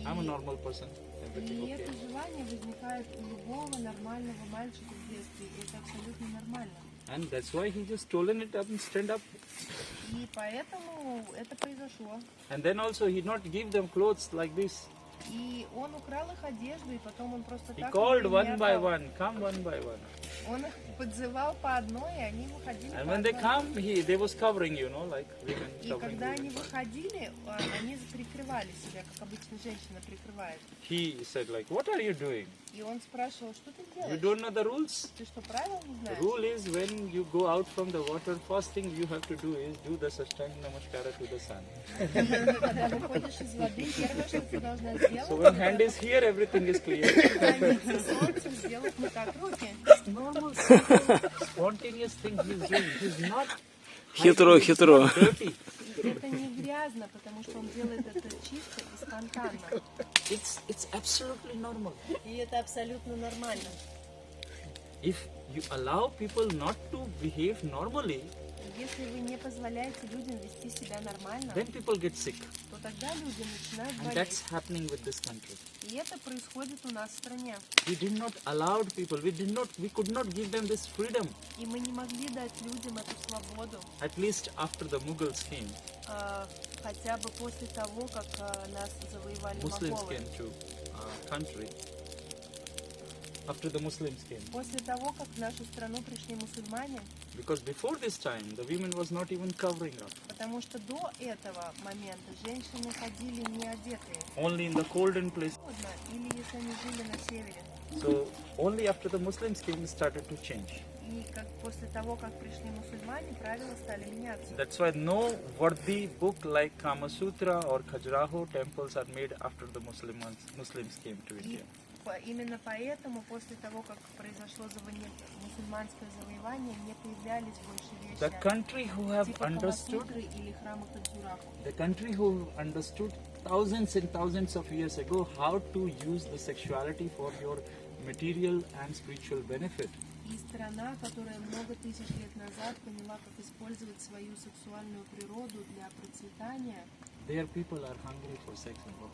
I'm a normal person. И Everything это okay. желание возникает у любого нормального мальчика в детстве. И это абсолютно нормально. And that's why he just stolen it up and stand up. И поэтому это произошло. And then also he not give them clothes like this. И он украл их одежду, и потом он просто He так... called им one не by отдал. one, come one by one. Он их подзывал по одной, и они выходили And по when they одной. come, they was covering, you know, like women И covering когда women. они выходили, они прикрывали себя, как обычно женщина прикрывает. He said like, what are you doing? И он спрашивал, что ты You делаешь? don't know the rules? Ты что, правил не The знаешь? rule is when you go out from the water, first thing you have to do is do the Sashtanga Namaskara to the sun. И когда выходишь из воды, первое, что ты должна сделать, So when hand is here, everything is clear. наклониться солнцем, сделать вот так руки. Normal, simple, spontaneous thing he's doing. He's not Хитро. dirty. И это не безотказно, потому что он делает это чисто и спонтанно. It's absolutely normal. И это абсолютно нормально. If you allow people not to behave normally, Если вы не позволяете людям вести себя нормально, then people get sick. то тогда люди начинают And болеть. that's happening with this country. И это происходит у нас в стране. We did not allow people, we could not give them this freedom. И мы не могли дать людям эту свободу, At least after the Mughals came, хотя бы после того, как нас завоевали Muslims монголы. came to our country. After the Muslims came. После того, как в нашу страну пришли мусульмане, Because before this time, the women was not even covering up. потому что до этого момента женщины ходили не одетые. Only in the colder place. Или если они жили на севере. So only after the Muslims came, it started to change. И как после того, как пришли мусульмане, правила стали меняться. That's why no worthy book like Kama Sutra or Khajuraho temples are made after the Muslims came to India. Именно поэтому, после того, как произошло мусульманское завоевание, не появлялись больше вещи The country who have типа understood, Камасутры или храма Хаджураху. the country who understood thousands and thousands of years ago how to use the sexuality for your material and spiritual benefit. И страна, которая много тысяч лет назад поняла, как использовать свою сексуальную природу для процветания, Their people are hungry for sex and love.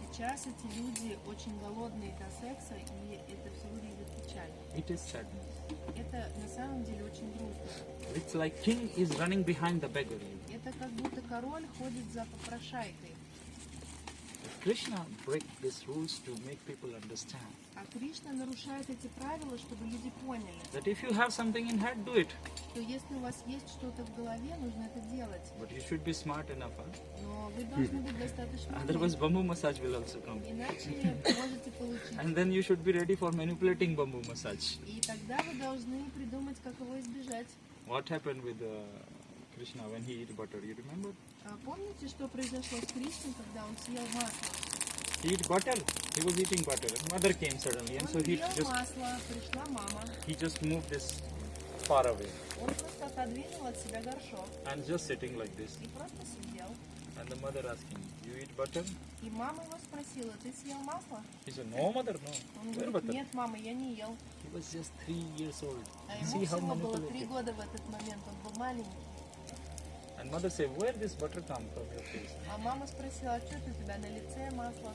сейчас эти люди очень голодные до секса, и это все выглядит печально. It is sadness. Это на самом деле очень грустно. It's like king is running behind the beggar. Это как будто король ходит за попрошайкой. Krishna break these rules to make people understand А Кришна нарушает эти правила, чтобы люди поняли, that if you have something in head, do it. что если у вас есть что-то в голове, нужно это делать. But you should be smart enough. Но вы должны быть достаточно Otherwise, умны, bamboo massage will also come. иначе можете получить. And then you should be ready for manipulating bamboo massage. И тогда вы должны придумать, как его избежать. What happened with Krishna when he ate butter? You remember? Помните, что произошло с Кришной, когда он съел масло? He ate butter. He was eating butter. And mother came suddenly, and so Он he ел масло, пришла мама. just moved this far away Он просто отодвинул от себя горшок and just sitting like this. и просто сидел. And the mother asking, "You eat butter?" И мама его спросила, ты съел масло? He said, "No, mother, no. Он Where говорит, butter?" нет, мама, я не ел. He was just 3 years old. А See ему how всего было 3 manipulative. года в этот момент, он был маленький. And mother said, "Where this butter come from your face?" А мама спросила, а что у тебя на лице масло?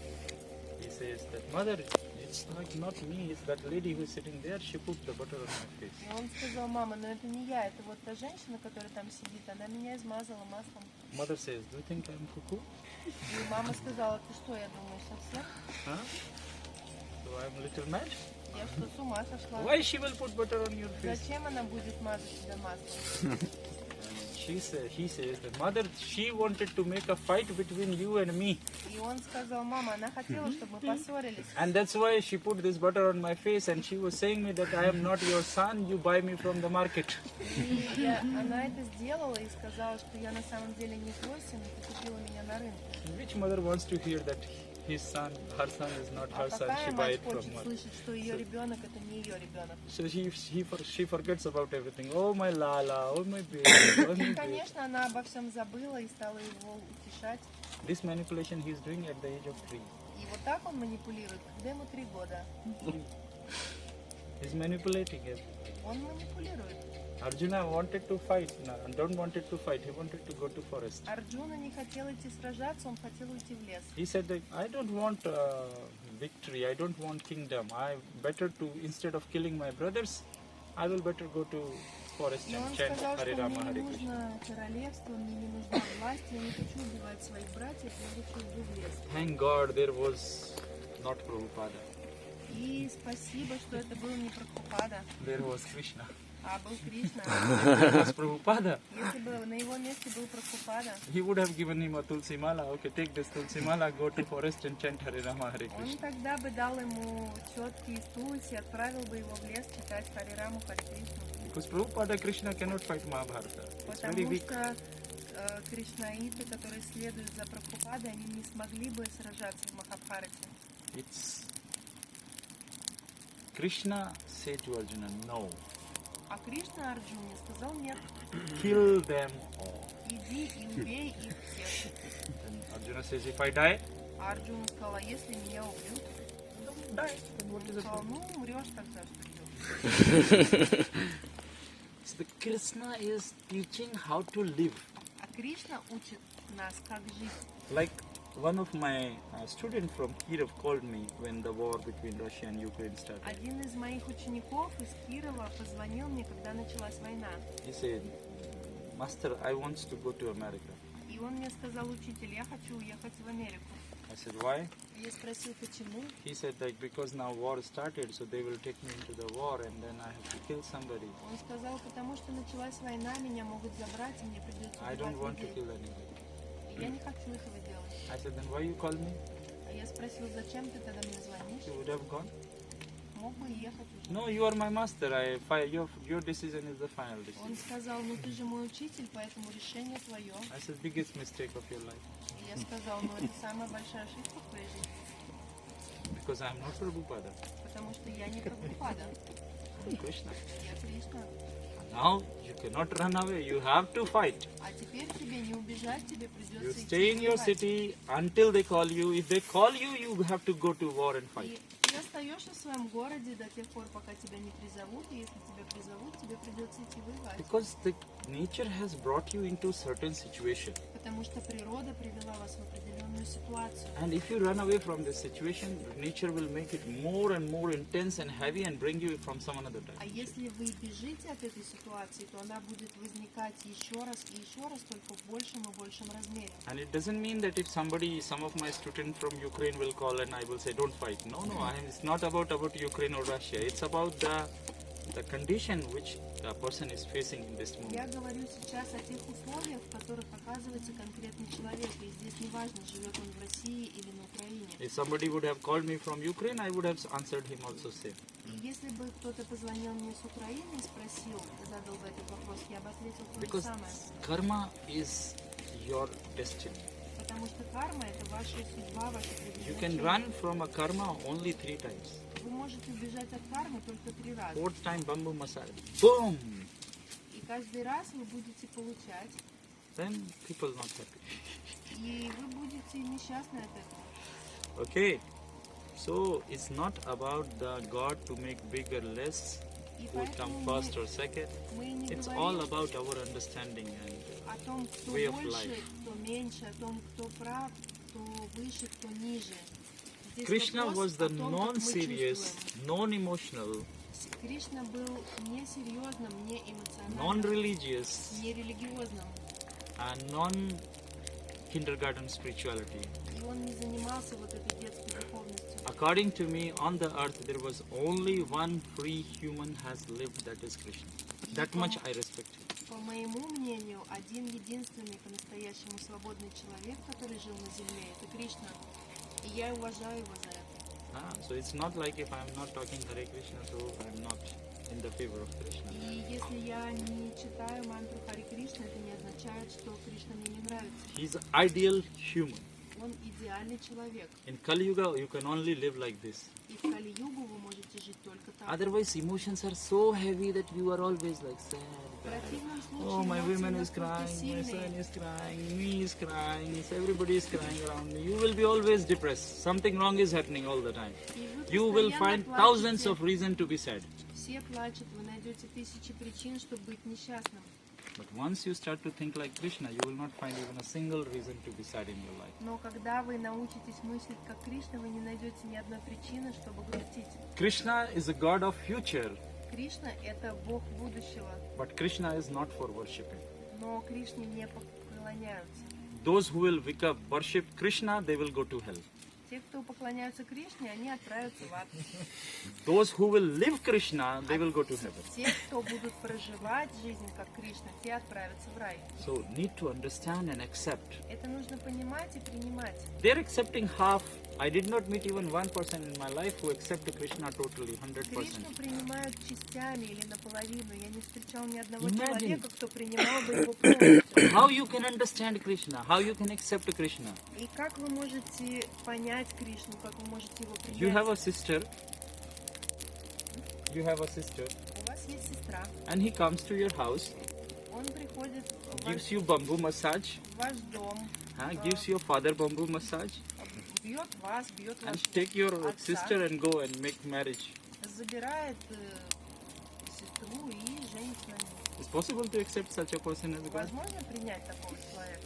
He says that, "Mother, it's not me. It's that lady who is sitting there. She put the butter on my face." И он сказал, мама, но это не я, это вот та женщина, которая там сидит, она меня измазала маслом. Mother says, "Do you think I'm cuckoo? И мама сказала, ты что, я думаю, совсем? Huh? So I'm a little mad. Я что, с ума сошла? Why she will put butter on your face?" Зачем она будет мазать тебя маслом? And he says that, "Mother, she wanted to make a fight between you and me, И он сказал, мама, она хотела, чтобы мы поссорились. and that's why she put this butter on my face, and she was saying me that I am not your son. You buy me from the market." И она это сделала и сказала, что я на самом деле не твой сын, и ты купила меня на рынке. Which mother wants to hear that his son, her son is not А her son? какая She buy мать it from хочет her. слышать, что ее ребенок это не ее ребенок? So she forgets about everything. Oh my lala, oh my baby, oh my И, baby. конечно, она обо всем забыла и стала его утешать. This manipulation he is doing at the age of 3. И вот так он манипулирует, когда ему 3 года. He's manipulating everything. Он манипулирует. Arjuna wanted to fight, no, don't wanted to fight. He wanted to go to forest. Арджуна не хотел идти сражаться, он хотел уйти в лес. He said that I don't want victory. I don't want kingdom. I better to, instead of killing my brothers, I will better go to forest И and он chant сказал, Hare что Rama, мне не Hare Krishna. нужно королевство, мне не нужна власть, я не хочу убивать своих братьев, я лучше иду в лес. Thank God there was not Prabhupada. И спасибо, что это был не Прабхупада, There was Krishna. а был Кришна. There was Prabhupada. Если бы на его месте был Прабхупада, He would have given him a tulsi mala. Okay, take this tulsi mala, go to forest and chant Hare Rama, Hare он Krishna. тогда бы дал ему четкие из тулси, отправил бы его в лес читать Харе Раму, Харе Кришну. Because Prabhupada Krishna cannot fight Mahabharata. It's very Потому weak. что кришнаиты, которые следуют за Прабхупадой, они не смогли бы сражаться в Махабхарате. It's Krishna said to Arjuna, "No, А Кришна Арджуне сказал нет. kill them all." иди и убей их всех. And Arjuna says, if I die, А Арджуна сказала, если меня убьют, die. Then what он is the сказал, problem? ну умрешь тогда, что делать? So the Krishna is teaching how to live. А Кришна учит нас, как жить. Like one of my students from Kirov called me when the war between Russia and Ukraine started. Один из моих учеников из Кирова позвонил мне, когда началась война. He said, Master, I want to go to America. И он мне сказал, учитель, я хочу уехать в Америку. I said, why? Я спросил, почему? He said, like, because now war started, so they will take me into the war and then I have to kill somebody. Он сказал, потому что началась война, меня могут забрать, и мне придется I don't want убивать to людей. kill anybody. И я не хочу этого делать. I said, then why you call me? А я спросил, зачем ты тогда мне звонишь? You would have gone. Мог бы ехать уже. No, you are my master. Your decision is the final Он decision. сказал, ну ты же мой учитель, поэтому решение твое. I said, biggest mistake of your life. И я сказал, ну это самая большая ошибка в твоей жизни, Because I am not Prabhupada. потому что я не Прабхупада, I am Krishna. я Кришна. Now you cannot run away. You have to fight. А теперь тебе не убежать, тебе You придется stay in идти your воевать. city until they call you. If they call you, you have to go to war and fight. И ты остаешься в своем городе до тех пор, пока тебя не призовут, и если тебя призовут, тебе придется идти воевать. Because the nature has brought you into certain situation. Потому что природа привела вас в определенную ситуацию. And if you run away from this situation, nature will make it more and more intense and heavy and bring you from some another А time. если вы бежите от этой ситуации, то она будет возникать еще раз и еще раз, только в большем и большем размере. And it doesn't mean that if some of my students from Ukraine will call and I will say, don't fight. No, it's not about Ukraine or Russia. It's about the condition which a person is facing in this Я moment. говорю сейчас о тех условиях, в которых оказывается конкретный человек. И здесь не важно, живет он в России или на Украине. If somebody would have called me from Ukraine, I would have answered him also same. И если бы кто-то позвонил мне с Украины и спросил, задал бы этот вопрос, я бы ответил то же Because самое. karma is your destiny. Потому что карма – это ваша судьба, ваше You can предназначение. run from a karma only 3 times. Вы можете убежать от кармы только 3 раза. 4th time bamboo massage. Boom! И каждый раз вы будете получать, Then people not happy. и вы будете несчастны от этого. Okay. So it's not about the God to make big or less, И who will come поэтому first or second. мы не It's all говорим about our understanding and о том, кто way of больше, life. кто меньше, о том, кто прав, кто выше, кто ниже. Здесь Krishna вопрос was о the том, как мы non-serious, чувствуем. non-emotional, Кришна был несерьезным, неэмоциональным, non-religious, нерелигиозным. and non-kindergarten spirituality. И он не занимался вот этой детской духовностью. According to me, on the earth there was only one free human has lived, that is Krishna. That much I respect him. По моему мнению, один единственный по-настоящему свободный человек, который жил на земле, это Кришна. И я уважаю его за это. So it's not like if I'm not talking Hare Krishna, so I'm not in the favor of Krishna. И если я не читаю мантру Хари Кришна, это не означает, что Кришна мне не нравится. He's an ideal human. Он идеальный человек. In Kali Yuga, you can only live like this. И в Кали-югу вы можете жить только так. Otherwise, emotions are so heavy that you are always like sad. В противном случае Oh, my эмоции woman is настолько crying, my son сильные. is crying, me is crying, everybody is crying around me. You will be always depressed. Something wrong is happening all the time. И вы You will постоянно find thousands плачете. of reasons to be sad. Все плачут, вы найдете тысячи причин, чтобы быть несчастным. But once you start to think like Krishna, you will not find even a single reason to be sad in your life. Но когда вы научитесь мыслить как Кришна, вы не найдете ни одной причины, чтобы грустить. Krishna is a god of future, Кришна – это Бог будущего, but Krishna is not for worshipping. но Кришне не поклоняются. Those who will worship Krishna, they will go to hell. Те, кто поклоняются Кришне, они отправятся в ад. Those who will live Krishna, they will go to heaven. Те, кто будут проживать жизнь как Кришна, те отправятся в рай. So need to understand and accept. Это нужно понимать и принимать. They're accepting half. I did not meet even one person in my life who accepted Krishna totally, 100%. Кришну принимают частями или наполовину. Я не встречал ни одного Imagine. человека, кто принимал бы его полностью. How you can understand Krishna? How you can accept Krishna? И как вы можете понять Кришну, как вы можете его принять? You have a sister. You have a sister, У вас есть сестра, and he comes to your house, Он приходит gives you bamboo massage, в ваш дом, gives your father bamboo massage, бьет вас, бьет and вашего take your отца, sister and go and make marriage. забирает сестру и женится на ней. It's possible to accept such a person as God? Возможно принять такого человека?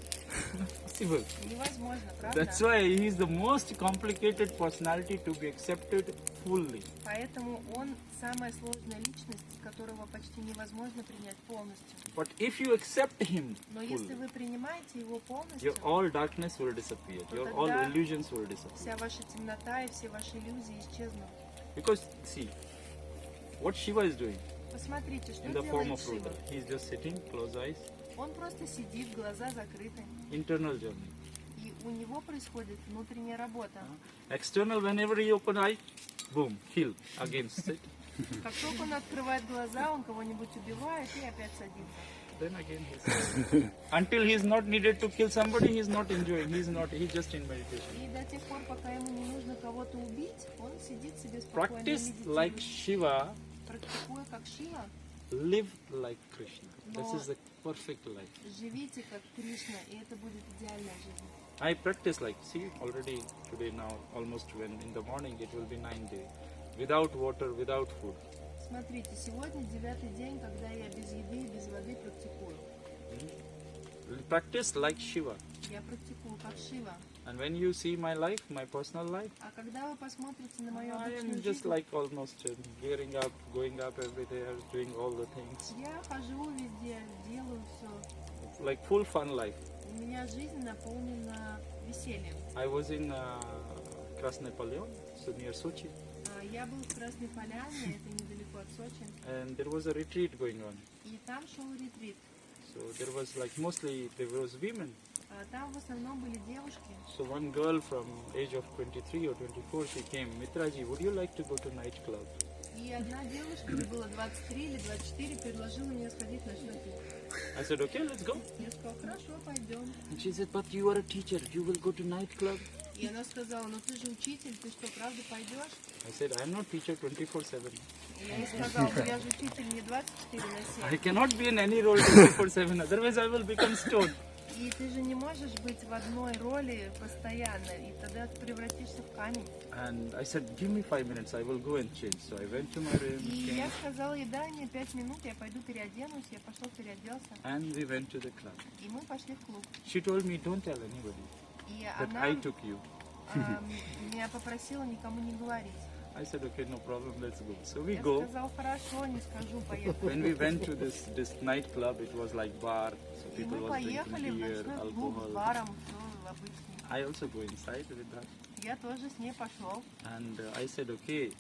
Possible. Невозможно, правда? That's why he is the most complicated personality to be accepted fully. Поэтому он самая сложная личность, которого почти невозможно принять полностью. But if you accept him Но если fully, вы принимаете его полностью, your all darkness will disappear. Your all тогда illusions will disappear. вся ваша темнота и все ваши иллюзии исчезнут. Because see, what Shiva is doing Посмотрите, что in the form делает of Шива. Rudra. He is just sitting, close eyes, Он просто сидит, глаза закрыты, internal journey. и у него происходит внутренняя работа. External, whenever you open eye, boom, kill, again sit. Как только он открывает глаза, он кого-нибудь убивает и опять садится. Then again he sits. Until he is not needed to kill somebody, he is not enjoying. He's just in meditation. И до тех пор, пока ему не нужно кого-то убить, он сидит себе спокойно и Practice like медитирует. Shiva, Практикуя как Шива, live like Krishna. This Но- is the perfect life. живите как Кришна, и это будет идеальная жизнь. I practice like, see, already today now, almost when in the morning it will be 9 days. Without water, without food. Смотрите, сегодня 9-й день, когда я без еды и без воды практикую. Practice like Shiva. Я практикую как Шива. And when you see my life, my personal life, А когда вы посмотрите на мою I обычную am just жизнь, like almost gearing up, going up every day, doing all the things. я хожу везде, делаю все. Like full fun life. У меня жизнь наполнена весельем. I was in Krasny Polion, so near Sochi, Я был в Красной Поляне, это недалеко от Сочи, and there was a retreat going on. и там шел ретрит. So there was like mostly there was women. Там в основном были девушки. So one girl from age of 23 or 24, she came, Mitraji, would you like to go to night club? И одна девушка, ей было 23 или 24, предложила мне сходить в ночной клуб. I said, okay, let's go. Я сказала, хорошо, пойдем. And she said, but you are a teacher, you will go to night club? И она сказала, ну ты же учитель, ты что, правда пойдешь? I said, I'm not teacher 24/7. И я ей сказала, ну я же учитель не 24 на 7. I cannot be in any role 24/7, otherwise I will become stone. И ты же не можешь быть в одной роли постоянно, и тогда ты превратишься в камень. And I said, give me 5 minutes, I will go and change. So I went to my room, И я came, сказала ей, дай мне 5 минут, я пойду переоденусь, я пошел переоделся, and we went to the club. и мы пошли в клуб. She told me, don't tell anybody И that она I took you. меня попросила никому не говорить. I said, okay, no problem, let's go. So we Я go. сказал, хорошо, не скажу, поехали. When we went to this night club, it was like bar, so И people мы was поехали в drinking beer, ночной клуб с alcohol. баром, все обычно. I also go inside with her, Я тоже с ней пошел. and I said, okay,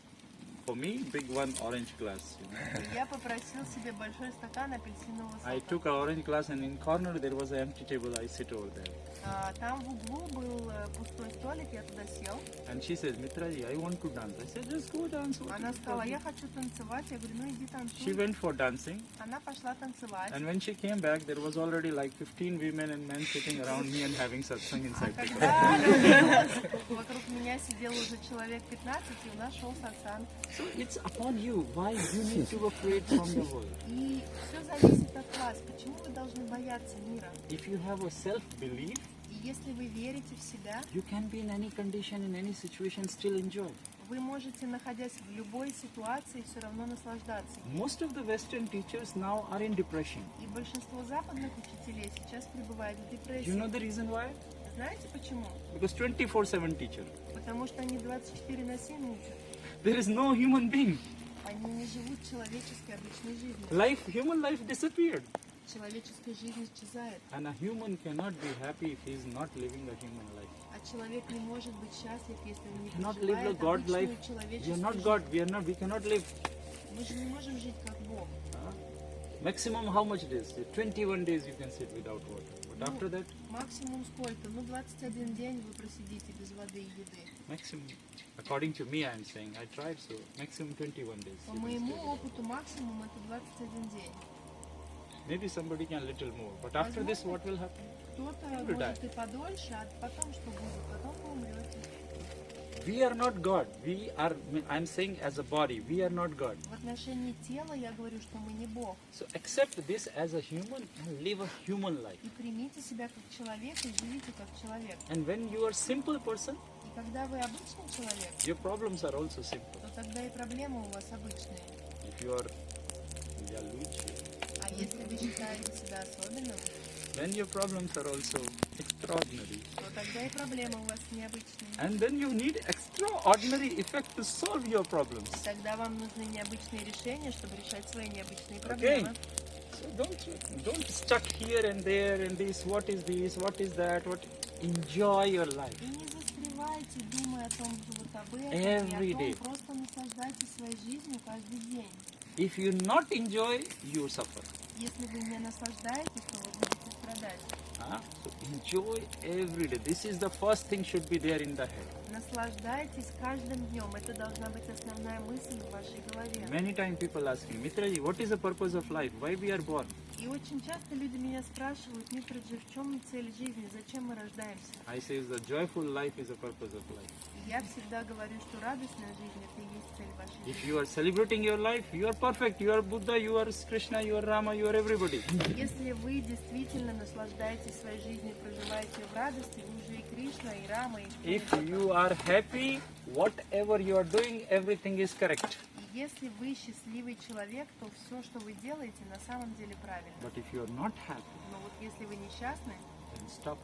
for me, big one orange glass. You know. И я попросил себе большой стакан апельсинового I сока. took an orange glass, and in corner there was an empty table. I sit over there, Там в углу был пустой столик, я туда сел. and she says, Mitraji, I want to dance. I said, just go dance. What Она is the сказала, problem?" я хочу танцевать. Я говорю, ну иди She танцуй. went for dancing, Она пошла танцевать. and when she came back, there was already like 15 women and men sitting around me and having satsang inside the club. Когда она вернулась, вокруг меня сидело уже человек 15, и у нас шел сатсанг. So it's upon you. Why you need to operate from the world? И все зависит от вас. Почему вы должны бояться мира? If you have a self-belief, И если вы верите в себя, you can be in any condition, in any situation, still enjoy. вы можете, находясь в любой ситуации, все равно наслаждаться. Most of the Western teachers now are in depression. И большинство западных учителей сейчас пребывают в депрессии. You know the reason why? Знаете почему? Because 24/7 teacher. Потому что они 24 на 7 учат. There is no human being. Они не живут человеческой обычной жизнью. Human life disappeared. Человеческая жизнь исчезает. And a human cannot be happy if he is not living a human life. А человек не может быть счастлив, если он не Cannot live a проживает God life. обычную We are человеческую not жизнь. God. We cannot live. Мы же не можем жить как Бог. Maximum how much it is? 21 days you can sit without water. But after that, Максимум сколько? Ну, 21 день вы просидите без воды и еды. maximum. According to me, I am saying I tried, so maximum 21 days. По you can моему stay without. опыту максимум это 21 день. Maybe somebody can little more. But after this, what will happen? Кто-то will die. может и подольше, а потом что будет? Потом вы умрете. We are not God. We are, I'm saying as a body, we are not God. В отношении тела я говорю, что мы не Бог. So accept this as a human and live a human life. И примите себя как человек и живите как человек. And when you are simple person, И когда вы обычный человек, your problems are also simple. то тогда и проблемы у вас обычные. If you are Yaluchi, А если вы считаете себя особенным, then your problems are also extraordinary. то тогда и проблемы у вас необычные. And then you need extraordinary effect to solve your problems. И тогда вам нужны необычные решения, чтобы решать свои необычные Okay. проблемы. So don't stuck here and there and this, what is that, what. Enjoy your life. И не застревайте, думая о том, что вот об этом, Every и о day. том, просто наслаждайтесь своей жизнью каждый день. If you not enjoy, you suffer. Если вы не наслаждаетесь, то вы будете страдать. So enjoy every day. This is the first thing should be there in the head. Наслаждайтесь каждым днем. Это должна быть основная мысль в вашей голове. Many times people ask me, Mitraji, what is the purpose of life? Why we are born? И очень часто люди меня спрашивают, Митраджи, в чем цель жизни, зачем мы рождаемся? I say the joyful life is the purpose of life. И я всегда говорю, что радостная жизнь – это и есть цель вашей If жизни. you are celebrating your life, you are perfect. You are Buddha, you are Krishna, you are Rama, you are everybody. Если вы действительно наслаждаетесь своей жизнью, проживаете в радости, вы уже и Кришна, и Рама, и кто If угодно. you are happy, whatever you are doing, everything is correct. И если вы счастливый человек, то все, что вы делаете, на самом деле правильно. But if you are not happy, Но вот если вы несчастны, then stop.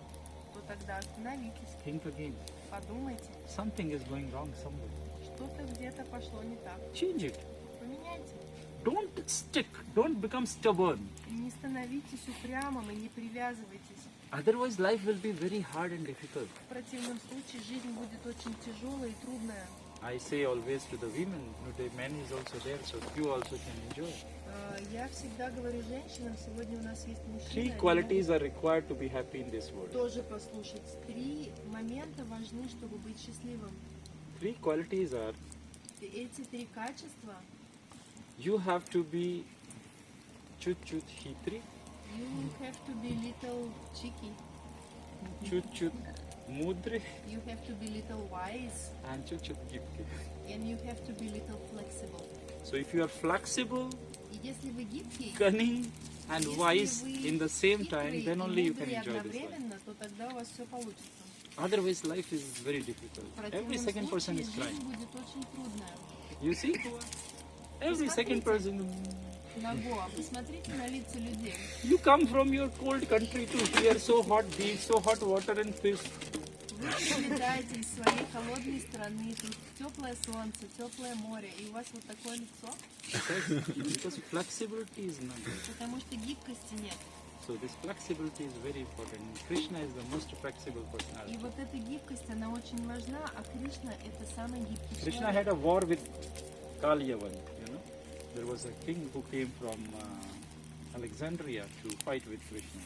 то тогда остановитесь, Think again. подумайте, Something is going wrong somewhere. что-то где-то пошло не так. Change it. Поменяйте. Don't stick. Don't become stubborn. Не становитесь упрямым и не привязывайтесь. Otherwise, life will be very hard and difficult. В противном случае жизнь будет очень тяжелая и трудная. I say always to the women, the man is also there, so you also can enjoy. Я всегда говорю женщинам, сегодня у нас есть мужчина. Three и qualities are required to be happy in this world. тоже послушать. 3 момента важны, чтобы быть счастливым. Three qualities are: Эти 3 качества. you have to be chut-chut hitri, You have to be little cheeky. chut-chut mudri, You have to be little wise. and chut-chut gipki. And you have to be little flexible. So if you are flexible, И если вы гибкий, cunning, and если wise вы in the same time, хитрый then и only you can мудрый enjoy this life. одновременно, то тогда у вас все получится. Otherwise, life is very difficult. В Every противном second person случае is crying. жизнь будет очень трудная. You see? Every second person. На Гоа, посмотрите на лица людей. You come from your cold country to here, so hot beach, so hot water and fish. Вы прилетаете из своей холодной страны, тут теплое солнце, теплое море, и у вас вот такое лицо, Because flexibility is not there. потому что гибкости нет. So this flexibility is very important. Krishna is the most flexible И personality. вот эта гибкость, она очень важна, а Кришна – это самый гибкий Krishna человек. had a war with Kalyavan, you know. There was a king who came from Alexandria to fight with Krishna.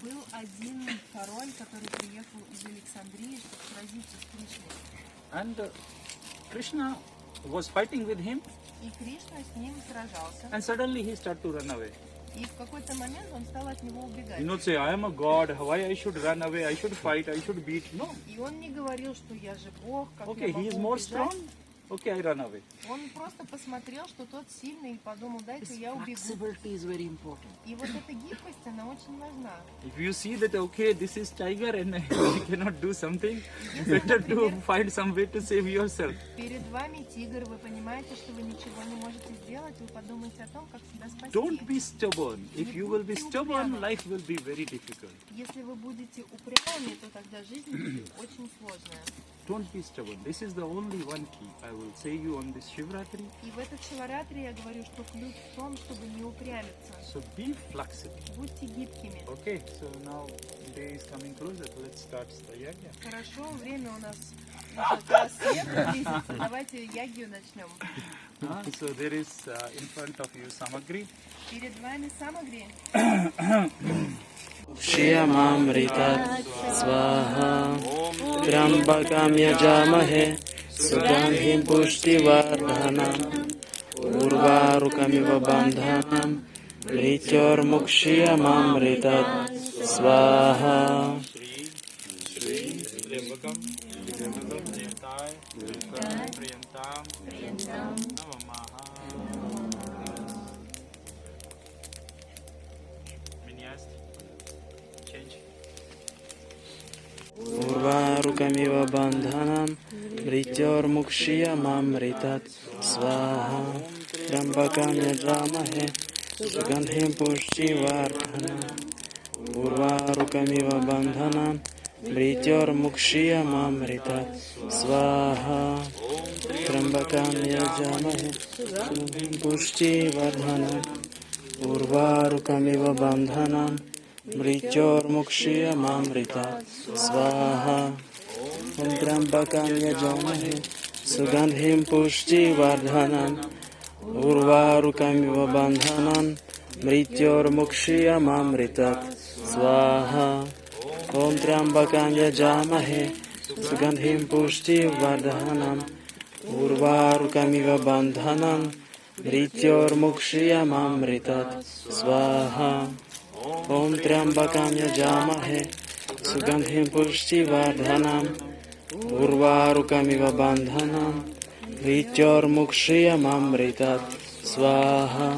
Был один король, который приехал из Александрии, чтобы сразиться с Кришной. And Krishna was fighting with him, И Кришна с ним сражался. and suddenly he started to run away. И в какой-то момент он стал от него убегать. You not say, I am a god, why I should run away, I should fight, I should beat. No. И он не говорил, что я же Бог, как Okay, я he is могу more убежать. strong. Okay, I run away. Он просто посмотрел, что тот сильный, и подумал, дай-ка я убегу. Flexibility is very important. И вот эта гибкость, она очень важна. If you see that, okay, this is tiger and you cannot do something, better to find some way to save yourself. Перед вами тигр, вы понимаете, что вы ничего не можете сделать, вы подумайте о том, как себя спасти. Don't be stubborn. If you will be stubborn, life will be very difficult. Если вы будете упрямыми, то тогда жизнь будет очень сложная. Don't be stubborn. This is the only one key I will say you on this Shivaratri. И в этот Шиваратри я говорю, что ключ в том, чтобы не упрямиться. So be flexible. Будьте гибкими. Okay, so now day is coming closer. Let's start the Yagya. Хорошо, время у нас уже к рассвету близится. Давайте Ягью начнем. So there is in front of you Samagri. Перед вами самогри. Shiyamamritat swaha Trambakam yajamahe Sugandhim pushtivardhanam Urvarukamiva bandhanam Mrityormukshiyamamritat swaha Pryantam Navamaha. Vinyas. Change. Urvarukamiva bandhanam mrityormukshiyamamritat svaha Trambakam yajamahe sugandhim pushtivardhanam Urvarukamiva bandhanam mrityormukshiyamamritat svaha Trambakam yajamahe sugandhim pushtivardhanam Urvarukamiva bandhanam mrityormukshiyamamritat svaha Om Trambakam yajamahe sugandhim pushtivardhanam Urvarukamiva bandhanam mrityormukshiyamamritat svaha Om Trambakam yajamahe sugandhim pushtivardhanam Urvarukamiva bandhanam mrityormukshiyamamritat svaha Om Trambakam yajamahe sugandhim pushtivardhanam Urvarukamiva bandhanam mrityormukshiyamamritat svaha